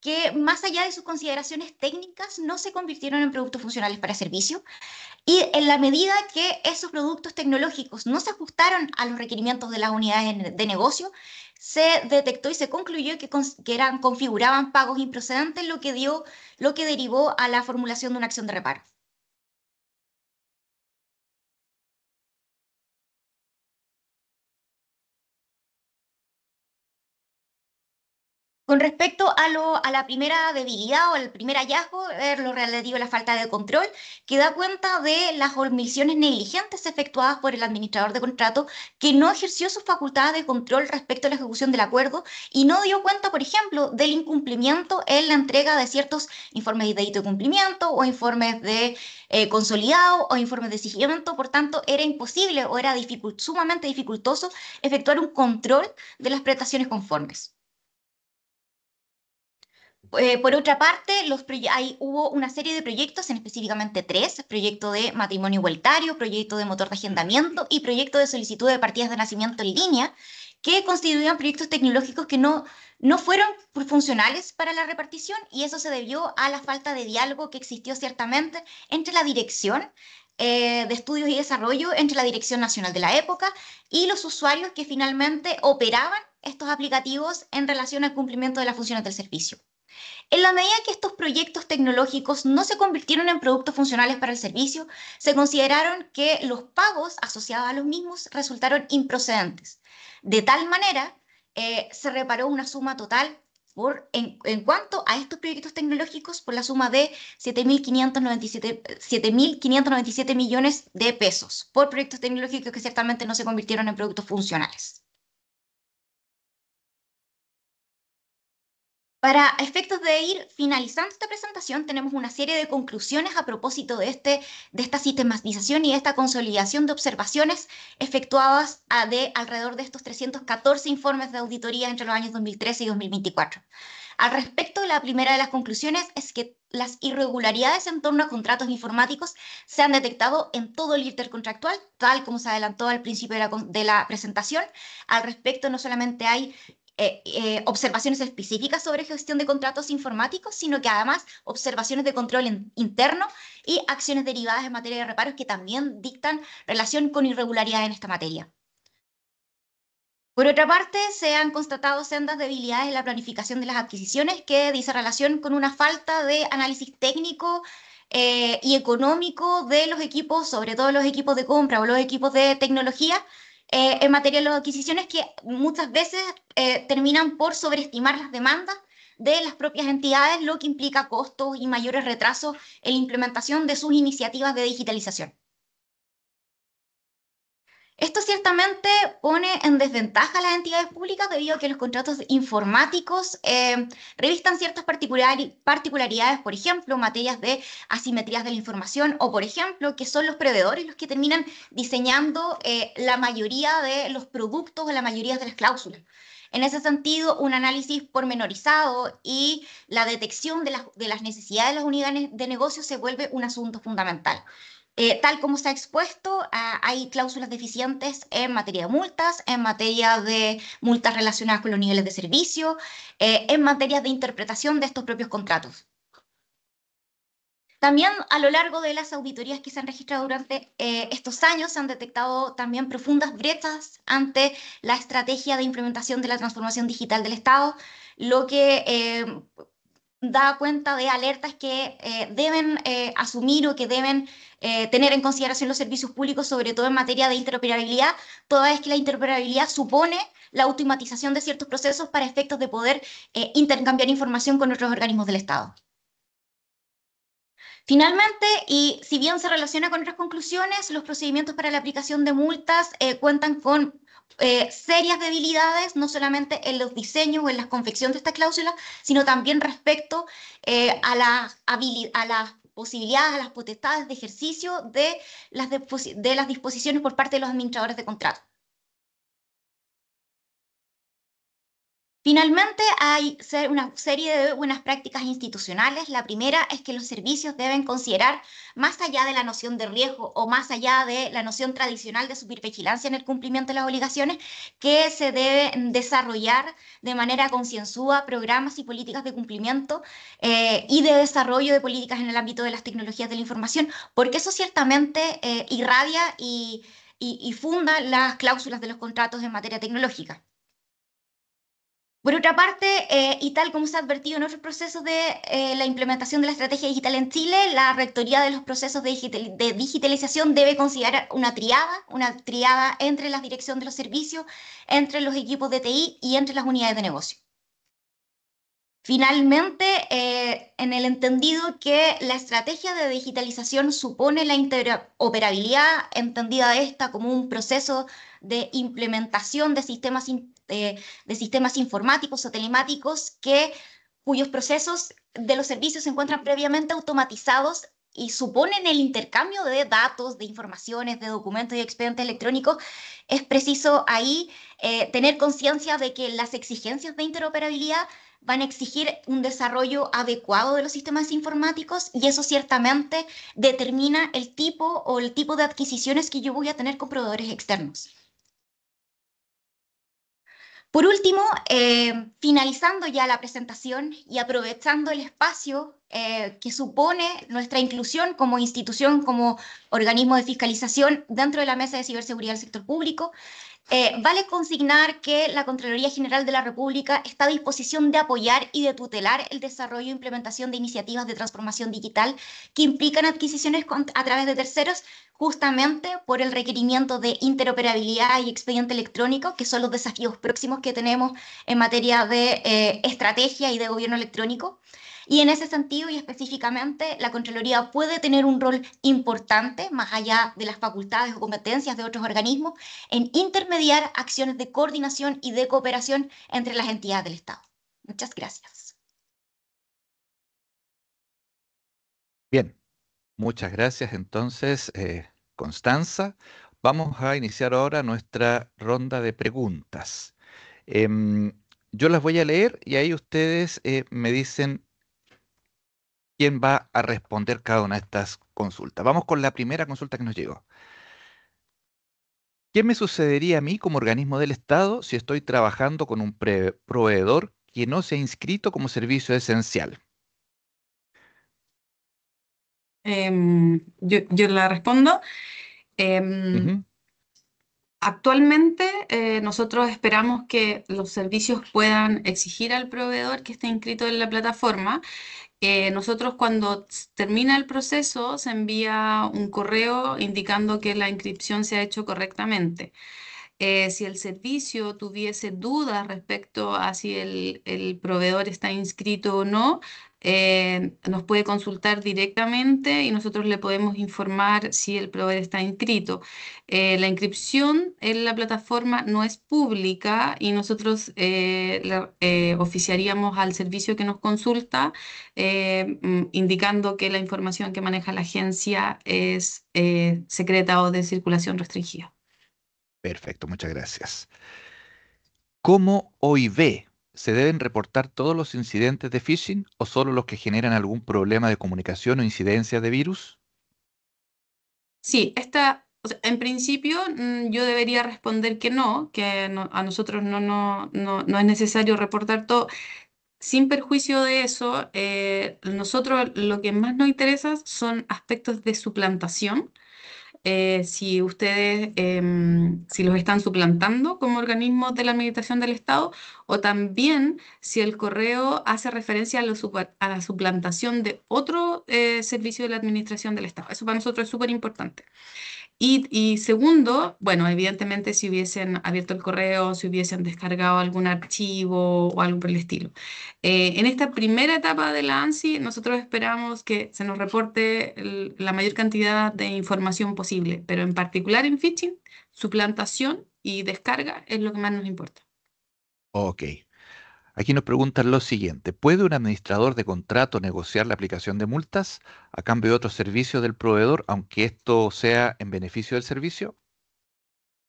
que, más allá de sus consideraciones técnicas, no se convirtieron en productos funcionales para servicio. Y en la medida que esos productos tecnológicos no se ajustaron a los requerimientos de las unidades de negocio, se detectó y se concluyó que configuraban pagos improcedentes, lo que derivó a la formulación de una acción de reparo. Con respecto a la primera debilidad o al primer hallazgo, lo relativo a la falta de control, que da cuenta de las omisiones negligentes efectuadas por el administrador de contrato, que no ejerció sus facultades de control respecto a la ejecución del acuerdo y no dio cuenta, por ejemplo, del incumplimiento en la entrega de ciertos informes de débito de cumplimiento o informes de consolidado o informes de seguimiento. Por tanto, era imposible o era sumamente dificultoso efectuar un control de las prestaciones conformes. Por otra parte, hubo una serie de proyectos, específicamente 3, proyecto de matrimonio igualitario, proyecto de motor de agendamiento y proyecto de solicitud de partidas de nacimiento en línea, que constituían proyectos tecnológicos que no fueron funcionales para la repartición, y eso se debió a la falta de diálogo que existió ciertamente entre la Dirección de Estudios y Desarrollo, entre la Dirección Nacional de la época y los usuarios que finalmente operaban estos aplicativos en relación al cumplimiento de las funciones del servicio. En la medida que estos proyectos tecnológicos no se convirtieron en productos funcionales para el servicio, se consideraron que los pagos asociados a los mismos resultaron improcedentes. De tal manera, se reparó una suma total en cuanto a estos proyectos tecnológicos por la suma de 7.597 millones de pesos por proyectos tecnológicos que ciertamente no se convirtieron en productos funcionales. Para efectos de ir finalizando esta presentación, tenemos una serie de conclusiones a propósito de esta sistematización y de esta consolidación de observaciones efectuadas de alrededor de estos 314 informes de auditoría entre los años 2013 y 2024. Al respecto, la primera de las conclusiones es que las irregularidades en torno a contratos informáticos se han detectado en todo el intercontractual, tal como se adelantó al principio de la presentación. Al respecto, no solamente hay observaciones específicas sobre gestión de contratos informáticos, sino que además observaciones de control interno y acciones derivadas en materia de reparos que también dictan relación con irregularidad en esta materia. Por otra parte, se han constatado sendas debilidades en la planificación de las adquisiciones que dice relación con una falta de análisis técnico y económico de los equipos, sobre todo los equipos de compra o los equipos de tecnología, en materia de las adquisiciones, que muchas veces terminan por sobreestimar las demandas de las propias entidades, lo que implica costos y mayores retrasos en la implementación de sus iniciativas de digitalización. Esto ciertamente pone en desventaja a las entidades públicas debido a que los contratos informáticos revistan ciertas particularidades, por ejemplo, materias de asimetrías de la información o, por ejemplo, que son los proveedores los que terminan diseñando la mayoría de los productos o la mayoría de las cláusulas. En ese sentido, un análisis pormenorizado y la detección de las necesidades de las unidades de negocio se vuelve un asunto fundamental. Tal como se ha expuesto, hay cláusulas deficientes en materia de multas, en materia de multas relacionadas con los niveles de servicio, en materia de interpretación de estos propios contratos. También a lo largo de las auditorías que se han registrado durante estos años se han detectado también profundas brechas ante la estrategia de implementación de la transformación digital del Estado, lo que da cuenta de alertas que deben asumir o que deben tener en consideración los servicios públicos, sobre todo en materia de interoperabilidad, toda vez que la interoperabilidad supone la automatización de ciertos procesos para efectos de poder intercambiar información con otros organismos del Estado. Finalmente, y si bien se relaciona con otras conclusiones, los procedimientos para la aplicación de multas cuentan con serias debilidades, no solamente en los diseños o en la confección de estas cláusulas, sino también respecto a las posibilidades, a las potestades de ejercicio de las disposiciones por parte de los administradores de contrato. Finalmente, hay una serie de buenas prácticas institucionales. La primera es que los servicios deben considerar, más allá de la noción de riesgo o más allá de la noción tradicional de supervigilancia en el cumplimiento de las obligaciones, que se deben desarrollar de manera concienzuda programas y políticas de cumplimiento y de desarrollo de políticas en el ámbito de las tecnologías de la información, porque eso ciertamente irradia y funda las cláusulas de los contratos en materia tecnológica. Por otra parte, y tal como se ha advertido en otros procesos de la implementación de la estrategia digital en Chile, la rectoría de los procesos de digitalización debe considerar una triada entre la dirección de los servicios, entre los equipos de TI y entre las unidades de negocio. Finalmente, en el entendido que la estrategia de digitalización supone la interoperabilidad, entendida esta como un proceso de implementación de sistemas informáticos o telemáticos cuyos procesos de los servicios se encuentran previamente automatizados y suponen el intercambio de datos, de informaciones, de documentos y expedientes electrónicos. Es preciso ahí tener conciencia de que las exigencias de interoperabilidad van a exigir un desarrollo adecuado de los sistemas informáticos y eso ciertamente determina el tipo de adquisiciones que yo voy a tener con proveedores externos. Por último, finalizando ya la presentación y aprovechando el espacio que supone nuestra inclusión como institución, como organismo de fiscalización dentro de la Mesa de Ciberseguridad del Sector Público, vale consignar que la Contraloría General de la República está a disposición de apoyar y de tutelar el desarrollo e implementación de iniciativas de transformación digital que implican adquisiciones a través de terceros, justamente por el requerimiento de interoperabilidad y expediente electrónico, que son los desafíos próximos que tenemos en materia de estrategia y de gobierno electrónico. Y en ese sentido y específicamente, la Contraloría puede tener un rol importante, más allá de las facultades o competencias de otros organismos, en intermediar acciones de coordinación y de cooperación entre las entidades del Estado. Muchas gracias. Bien, muchas gracias entonces, Constanza. Vamos a iniciar ahora nuestra ronda de preguntas. Em, yo las voy a leer y ahí ustedes me dicen quién va a responder cada una de estas consultas. Vamos con la primera consulta que nos llegó. ¿Qué me sucedería a mí como organismo del Estado si estoy trabajando con un proveedor que no se ha inscrito como servicio esencial? Yo la respondo. Ujú. Actualmente nosotros esperamos que los servicios puedan exigir al proveedor que esté inscrito en la plataforma. Nosotros cuando termina el proceso se envía un correo indicando que la inscripción se ha hecho correctamente. Si el servicio tuviese dudas respecto a si el proveedor está inscrito o no, nos puede consultar directamente y nosotros le podemos informar si el proveedor está inscrito. La inscripción en la plataforma no es pública y nosotros oficiaríamos al servicio que nos consulta, indicando que la información que maneja la agencia es secreta o de circulación restringida. Perfecto, muchas gracias. ¿Cómo OIV se deben reportar todos los incidentes de phishing o solo los que generan algún problema de comunicación o incidencia de virus? Sí, o sea, en principio yo debería responder que no, a nosotros no es necesario reportar todo. Sin perjuicio de eso, nosotros lo que más nos interesa son aspectos de suplantación. Si ustedes, si los están suplantando como organismos de la Administración del Estado, o también si el correo hace referencia a la suplantación de otro servicio de la Administración del Estado. Eso para nosotros es súper importante. Y segundo, bueno, evidentemente si hubiesen abierto el correo, si hubiesen descargado algún archivo o algo por el estilo. En esta primera etapa de la ANSI, nosotros esperamos que se nos reporte la mayor cantidad de información posible, pero en particular en phishing, suplantación y descarga es lo que más nos importa. Ok. Aquí nos preguntan lo siguiente. ¿Puede un administrador de contrato negociar la aplicación de multas a cambio de otro servicio del proveedor, aunque esto sea en beneficio del servicio?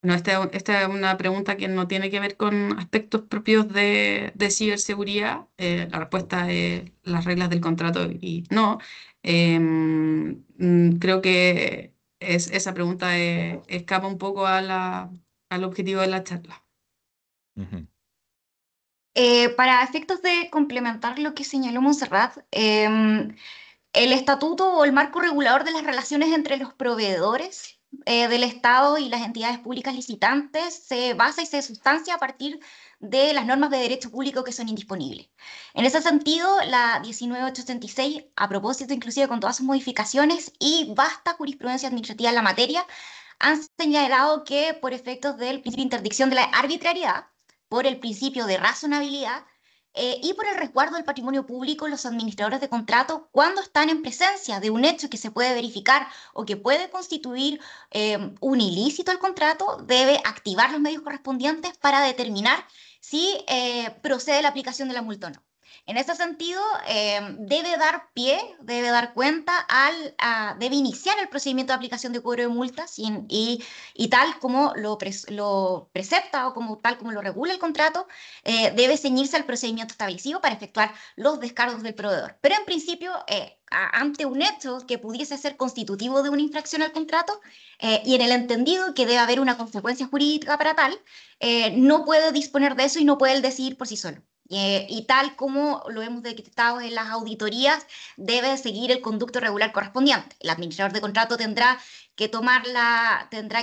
No, esta es una pregunta que no tiene que ver con aspectos propios de ciberseguridad. La respuesta es las reglas del contrato y no. Creo que esa pregunta escapa un poco al objetivo de la charla. Ujú. Para efectos de complementar lo que señaló Montserrat, el estatuto o el marco regulador de las relaciones entre los proveedores del Estado y las entidades públicas licitantes se basa y se sustancia a partir de las normas de derecho público que son indisponibles. En ese sentido, la 19886, a propósito inclusive con todas sus modificaciones y vasta jurisprudencia administrativa en la materia, han señalado que por efectos del principio de interdicción de la arbitrariedad, por el principio de razonabilidad, y por el resguardo del patrimonio público, los administradores de contrato, cuando están en presencia de un hecho que se puede verificar o que puede constituir un ilícito al contrato, debe activar los medios correspondientes para determinar si procede la aplicación de la multa o no. En ese sentido, debe dar pie, debe dar cuenta, debe iniciar el procedimiento de aplicación de cobro de multas y tal como lo precepta o tal como lo regula el contrato, debe ceñirse al procedimiento establecido para efectuar los descargos del proveedor. Pero en principio, ante un hecho que pudiese ser constitutivo de una infracción al contrato y en el entendido que debe haber una consecuencia jurídica para tal, no puede disponer de eso y no puede él decidir por sí solo. Y tal como lo hemos detectado en las auditorías, debe seguir el conducto regular correspondiente. El administrador de contrato tendrá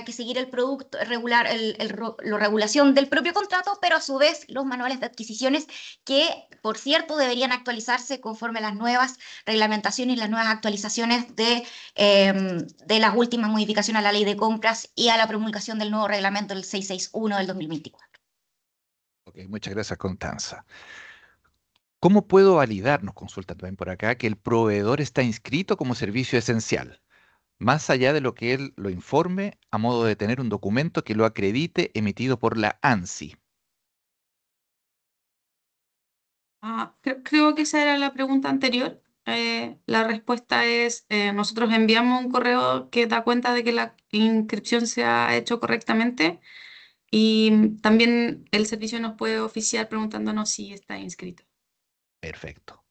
que seguir el producto regular, la regulación del propio contrato, pero a su vez los manuales de adquisiciones que, por cierto, deberían actualizarse conforme a las nuevas reglamentaciones y las nuevas actualizaciones de las últimas modificaciones a la ley de compras y a la promulgación del nuevo reglamento del 661 del 2024. Ok, muchas gracias, Constanza. ¿Cómo puedo validar, nos consultan también por acá, que el proveedor está inscrito como servicio esencial, más allá de lo que él lo informe, a modo de tener un documento que lo acredite emitido por la ANSI? Creo que esa era la pregunta anterior. La respuesta es, nosotros enviamos un correo que da cuenta de que la inscripción se ha hecho correctamente y también el servicio nos puede oficiar preguntándonos si está inscrito. Perfecto.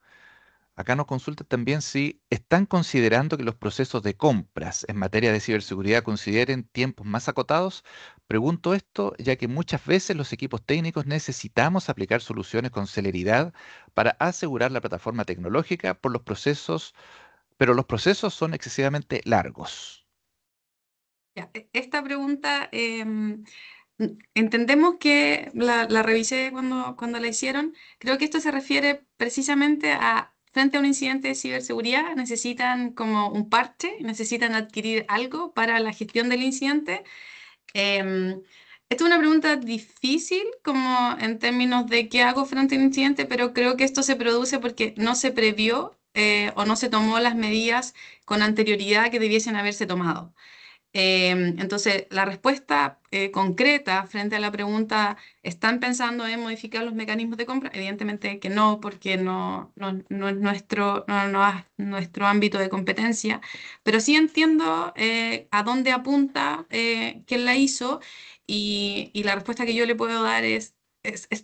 Acá nos consulta también si están considerando que los procesos de compras en materia de ciberseguridad consideren tiempos más acotados. Pregunto esto ya que muchas veces los equipos técnicos necesitamos aplicar soluciones con celeridad para asegurar la plataforma tecnológica por los procesos, pero los procesos son excesivamente largos. Ya, esta pregunta entendemos que la revisé cuando la hicieron. Creo que esto se refiere precisamente a, frente a un incidente de ciberseguridad, necesitan como un parche, necesitan adquirir algo para la gestión del incidente. Em, Esta es una pregunta difícil como en términos de qué hago frente a un incidente, pero creo que esto se produce porque no se previó o no se tomó las medidas con anterioridad que debiesen haberse tomado. Entonces, la respuesta concreta frente a la pregunta, ¿están pensando en modificar los mecanismos de compra? Evidentemente que no, porque no es nuestro ámbito de competencia, pero sí entiendo a dónde apunta quién la hizo y la respuesta que yo le puedo dar es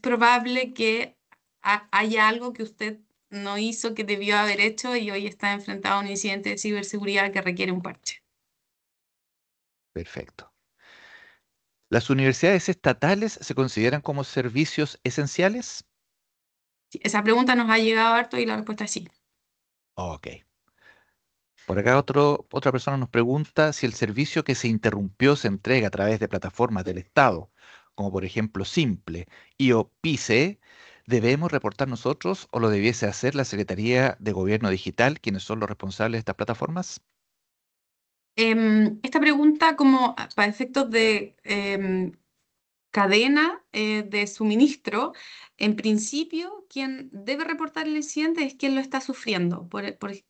probable que haya algo que usted no hizo que debió haber hecho y hoy está enfrentado a un incidente de ciberseguridad que requiere un parche. Perfecto. ¿Las universidades estatales se consideran como servicios esenciales? Sí, esa pregunta nos ha llegado harto y la respuesta es sí. Ok. Por acá otra persona nos pregunta si el servicio que se interrumpió se entrega a través de plataformas del Estado, como por ejemplo Simple y o PICE, ¿debemos reportar nosotros o lo debiese hacer la Secretaría de Gobierno Digital, quienes son los responsables de estas plataformas? Esta pregunta, como para efectos de cadena de suministro, en principio, quien debe reportar el incidente es quien lo está sufriendo.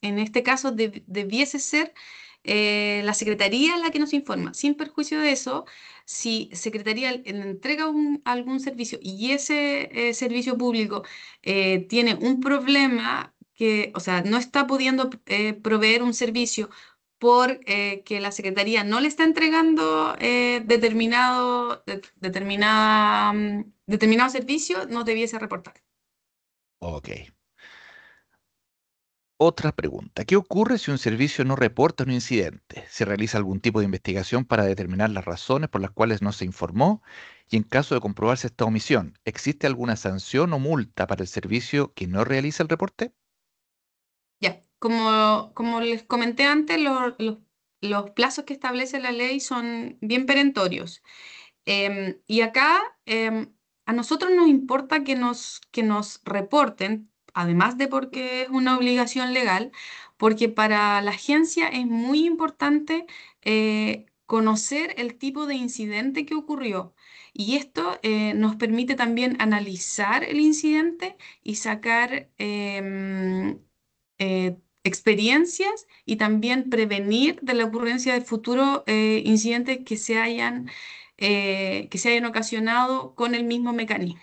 En este caso, debiese ser la Secretaría es la que nos informa. Sin perjuicio de eso, si Secretaría le entrega algún servicio y ese servicio público tiene un problema que, o sea, no está pudiendo proveer un servicio que la Secretaría no le está entregando determinado servicio, no debiese reportar. Ok. Otra pregunta. ¿Qué ocurre si un servicio no reporta un incidente? ¿Se realiza algún tipo de investigación para determinar las razones por las cuales no se informó? Y en caso de comprobarse esta omisión, ¿existe alguna sanción o multa para el servicio que no realiza el reporte? Ya, como les comenté antes, los plazos que establece la ley son bien perentorios. Y acá a nosotros nos importa que nos reporten, además de porque es una obligación legal, porque para la agencia es muy importante conocer el tipo de incidente que ocurrió. Y esto nos permite también analizar el incidente y sacar experiencias y también prevenir de la ocurrencia de futuros incidentes que se hayan ocasionado con el mismo mecanismo.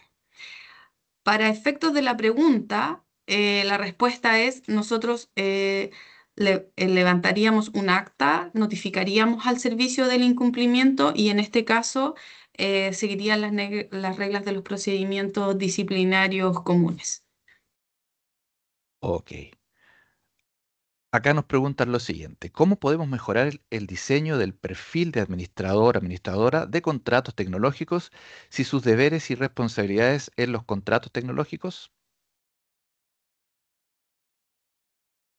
Para efectos de la pregunta, la respuesta es: nosotros levantaríamos un acta, notificaríamos al servicio del incumplimiento y en este caso seguirían las reglas de los procedimientos disciplinarios comunes. Ok. Acá nos preguntan lo siguiente: ¿cómo podemos mejorar el diseño del perfil de administrador, administradora de contratos tecnológicos si sus deberes y responsabilidades en los contratos tecnológicos?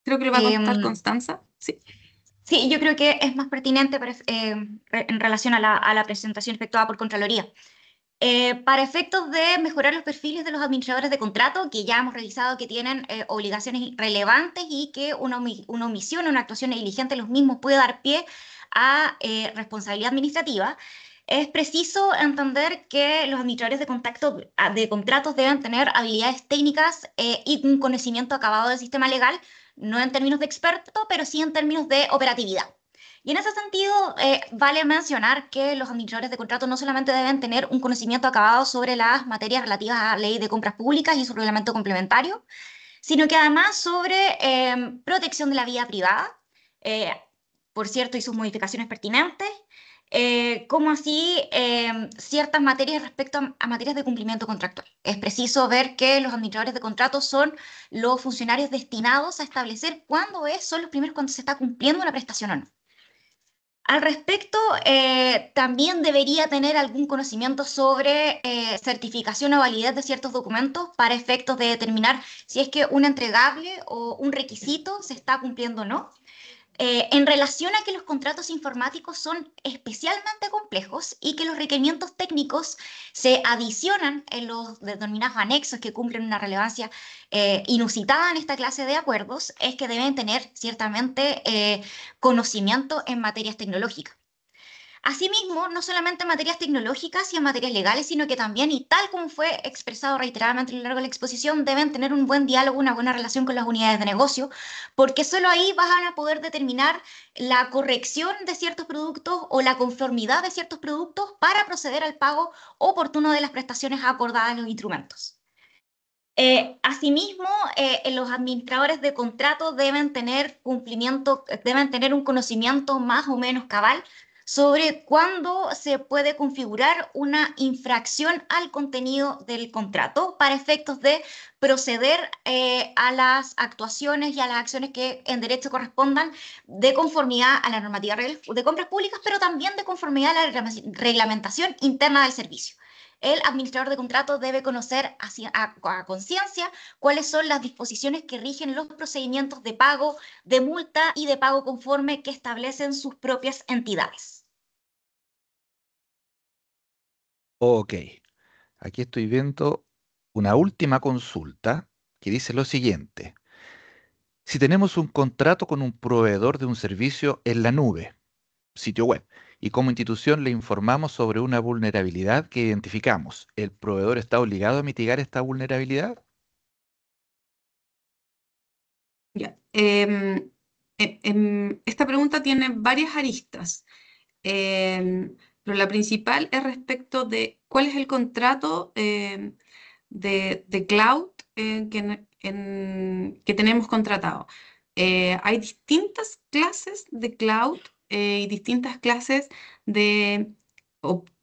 Creo que lo va a contestar Em, Constanza. Sí. sí, yo creo que es más pertinente en relación a la presentación efectuada por Contraloría. Para efectos de mejorar los perfiles de los administradores de contrato, que ya hemos revisado que tienen obligaciones relevantes y que una omisión o una actuación negligente en los mismos puede dar pie a responsabilidad administrativa, es preciso entender que los administradores de contratos deben tener habilidades técnicas y un conocimiento acabado del sistema legal, no en términos de experto, pero sí en términos de operatividad. Y en ese sentido, vale mencionar que los administradores de contrato no solamente deben tener un conocimiento acabado sobre las materias relativas a la ley de compras públicas y su reglamento complementario, sino que además sobre protección de la vida privada, eh, por cierto, y sus modificaciones pertinentes, como así ciertas materias respecto a materias de cumplimiento contractual. Es preciso ver que los administradores de contratos son los funcionarios destinados a establecer cuándo son los primeros cuando se está cumpliendo una prestación o no. Al respecto, también debería tener algún conocimiento sobre certificación o validez de ciertos documentos para efectos de determinar si es que un entregable o un requisito se está cumpliendo o no. En relación a que los contratos informáticos son especialmente complejos y que los requerimientos técnicos se adicionan en los determinados anexos que cumplen una relevancia inusitada en esta clase de acuerdos, es que deben tener ciertamente conocimiento en materias tecnológicas. Asimismo, no solamente en materias tecnológicas y en materias legales, sino que también, y tal como fue expresado reiteradamente a lo largo de la exposición, deben tener un buen diálogo, una buena relación con las unidades de negocio, porque solo ahí van a poder determinar la corrección de ciertos productos o la conformidad de ciertos productos para proceder al pago oportuno de las prestaciones acordadas en los instrumentos. Asimismo, los administradores de contrato deben tener un conocimiento más o menos cabal sobre cuándo se puede configurar una infracción al contenido del contrato para efectos de proceder a las actuaciones y a las acciones que en derecho correspondan de conformidad a la normativa de compras públicas, pero también de conformidad a la reglamentación interna del servicio. El administrador de contrato debe conocer a conciencia cuáles son las disposiciones que rigen los procedimientos de pago, de multa y de pago conforme que establecen sus propias entidades. Ok. Aquí estoy viendo una última consulta que dice lo siguiente: si tenemos un contrato con un proveedor de un servicio en la nube, sitio web, y como institución le informamos sobre una vulnerabilidad que identificamos, ¿el proveedor está obligado a mitigar esta vulnerabilidad? Ya. esta pregunta tiene varias aristas, pero la principal es respecto de cuál es el contrato de cloud que tenemos contratado. Hay distintas clases de cloud y distintas clases de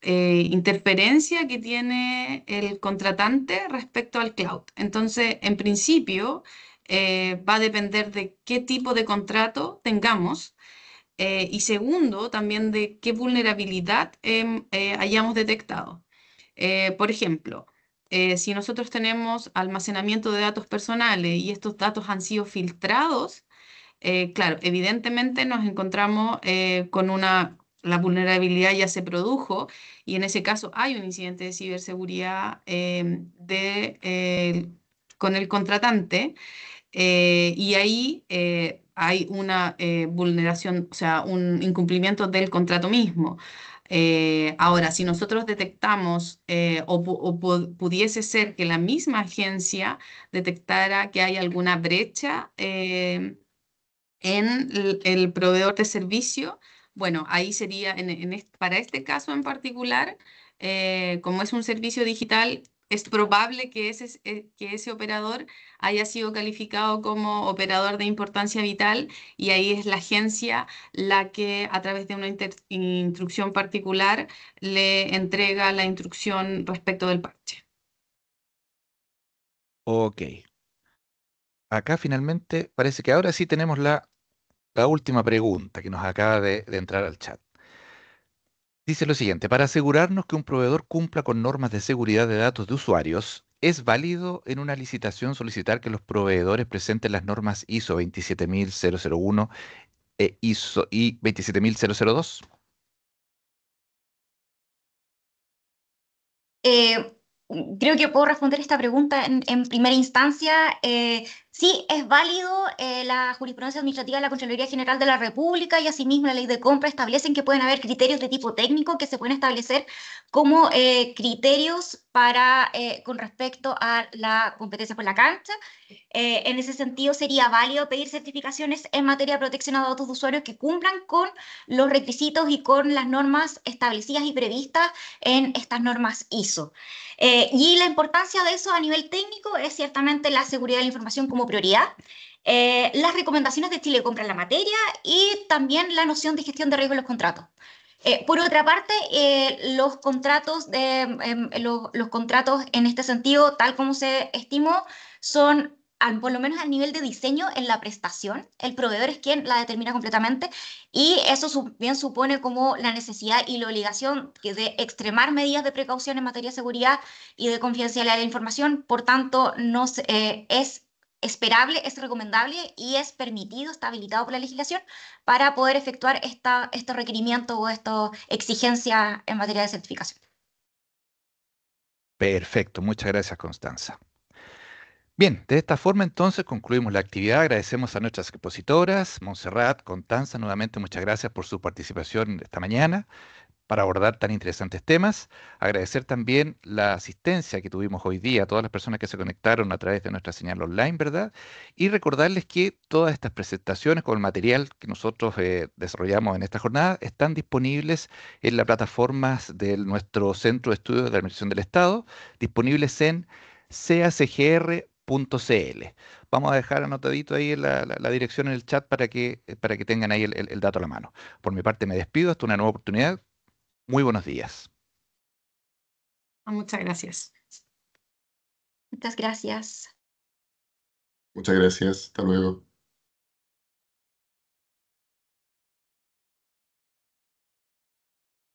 interferencia que tiene el contratante respecto al cloud. Entonces, en principio, va a depender de qué tipo de contrato tengamos. Y segundo, también de qué vulnerabilidad hayamos detectado. Por ejemplo, si nosotros tenemos almacenamiento de datos personales y estos datos han sido filtrados, claro, evidentemente nos encontramos con la vulnerabilidad ya se produjo y en ese caso hay un incidente de ciberseguridad con el contratante. Y ahí hay una vulneración, o sea, un incumplimiento del contrato mismo. Ahora, si nosotros detectamos pudiese ser que la misma agencia detectara que hay alguna brecha en el proveedor de servicio, bueno, ahí sería, para este caso en particular, como es un servicio digital, es probable que ese operador haya sido calificado como operador de importancia vital y ahí es la agencia la que a través de una instrucción particular le entrega la instrucción respecto del parche. Ok. Acá finalmente parece que ahora sí tenemos la última pregunta que nos acaba de entrar al chat. Dice lo siguiente, para asegurarnos que un proveedor cumpla con normas de seguridad de datos de usuarios, ¿es válido en una licitación solicitar que los proveedores presenten las normas ISO 27001 e ISO y 27002? Eh, Creo que puedo responder esta pregunta en primera instancia. Sí, es válido. La jurisprudencia administrativa de la Contraloría General de la República y asimismo la ley de compra establecen que pueden haber criterios de tipo técnico que se pueden establecer como criterios con respecto a la competencia por la cancha. En ese sentido, sería válido pedir certificaciones en materia de protección a datos de usuarios que cumplan con los requisitos y con las normas establecidas y previstas en estas normas ISO. Y la importancia de eso a nivel técnico es ciertamente la seguridad de la información como prioridad, las recomendaciones de Chile Compra en la materia y también la noción de gestión de riesgo en los contratos. Por otra parte, los contratos en este sentido, tal como se estimó, son por lo menos al nivel de diseño en la prestación, el proveedor es quien la determina completamente y eso bien supone como la necesidad y la obligación de extremar medidas de precaución en materia de seguridad y de confidencialidad de la información. Por tanto, es esperable, es recomendable y es permitido, está habilitado por la legislación para poder efectuar estos requerimientos o estas exigencias en materia de certificación. Perfecto, muchas gracias, Constanza. Bien, de esta forma entonces concluimos la actividad. Agradecemos a nuestras expositoras, Montserrat, Constanza, nuevamente muchas gracias por su participación esta mañana para abordar tan interesantes temas. Agradecer también la asistencia que tuvimos hoy día a todas las personas que se conectaron a través de nuestra señal online, ¿verdad? Y recordarles que todas estas presentaciones con el material que nosotros desarrollamos en esta jornada están disponibles en las plataformas de nuestro Centro de Estudios de la Administración del Estado, disponibles en cacgr.cl. Vamos a dejar anotadito ahí la dirección en el chat para que tengan ahí el dato a la mano. Por mi parte me despido, hasta una nueva oportunidad. Muy buenos días. Muchas gracias. Muchas gracias. Muchas gracias. Hasta luego.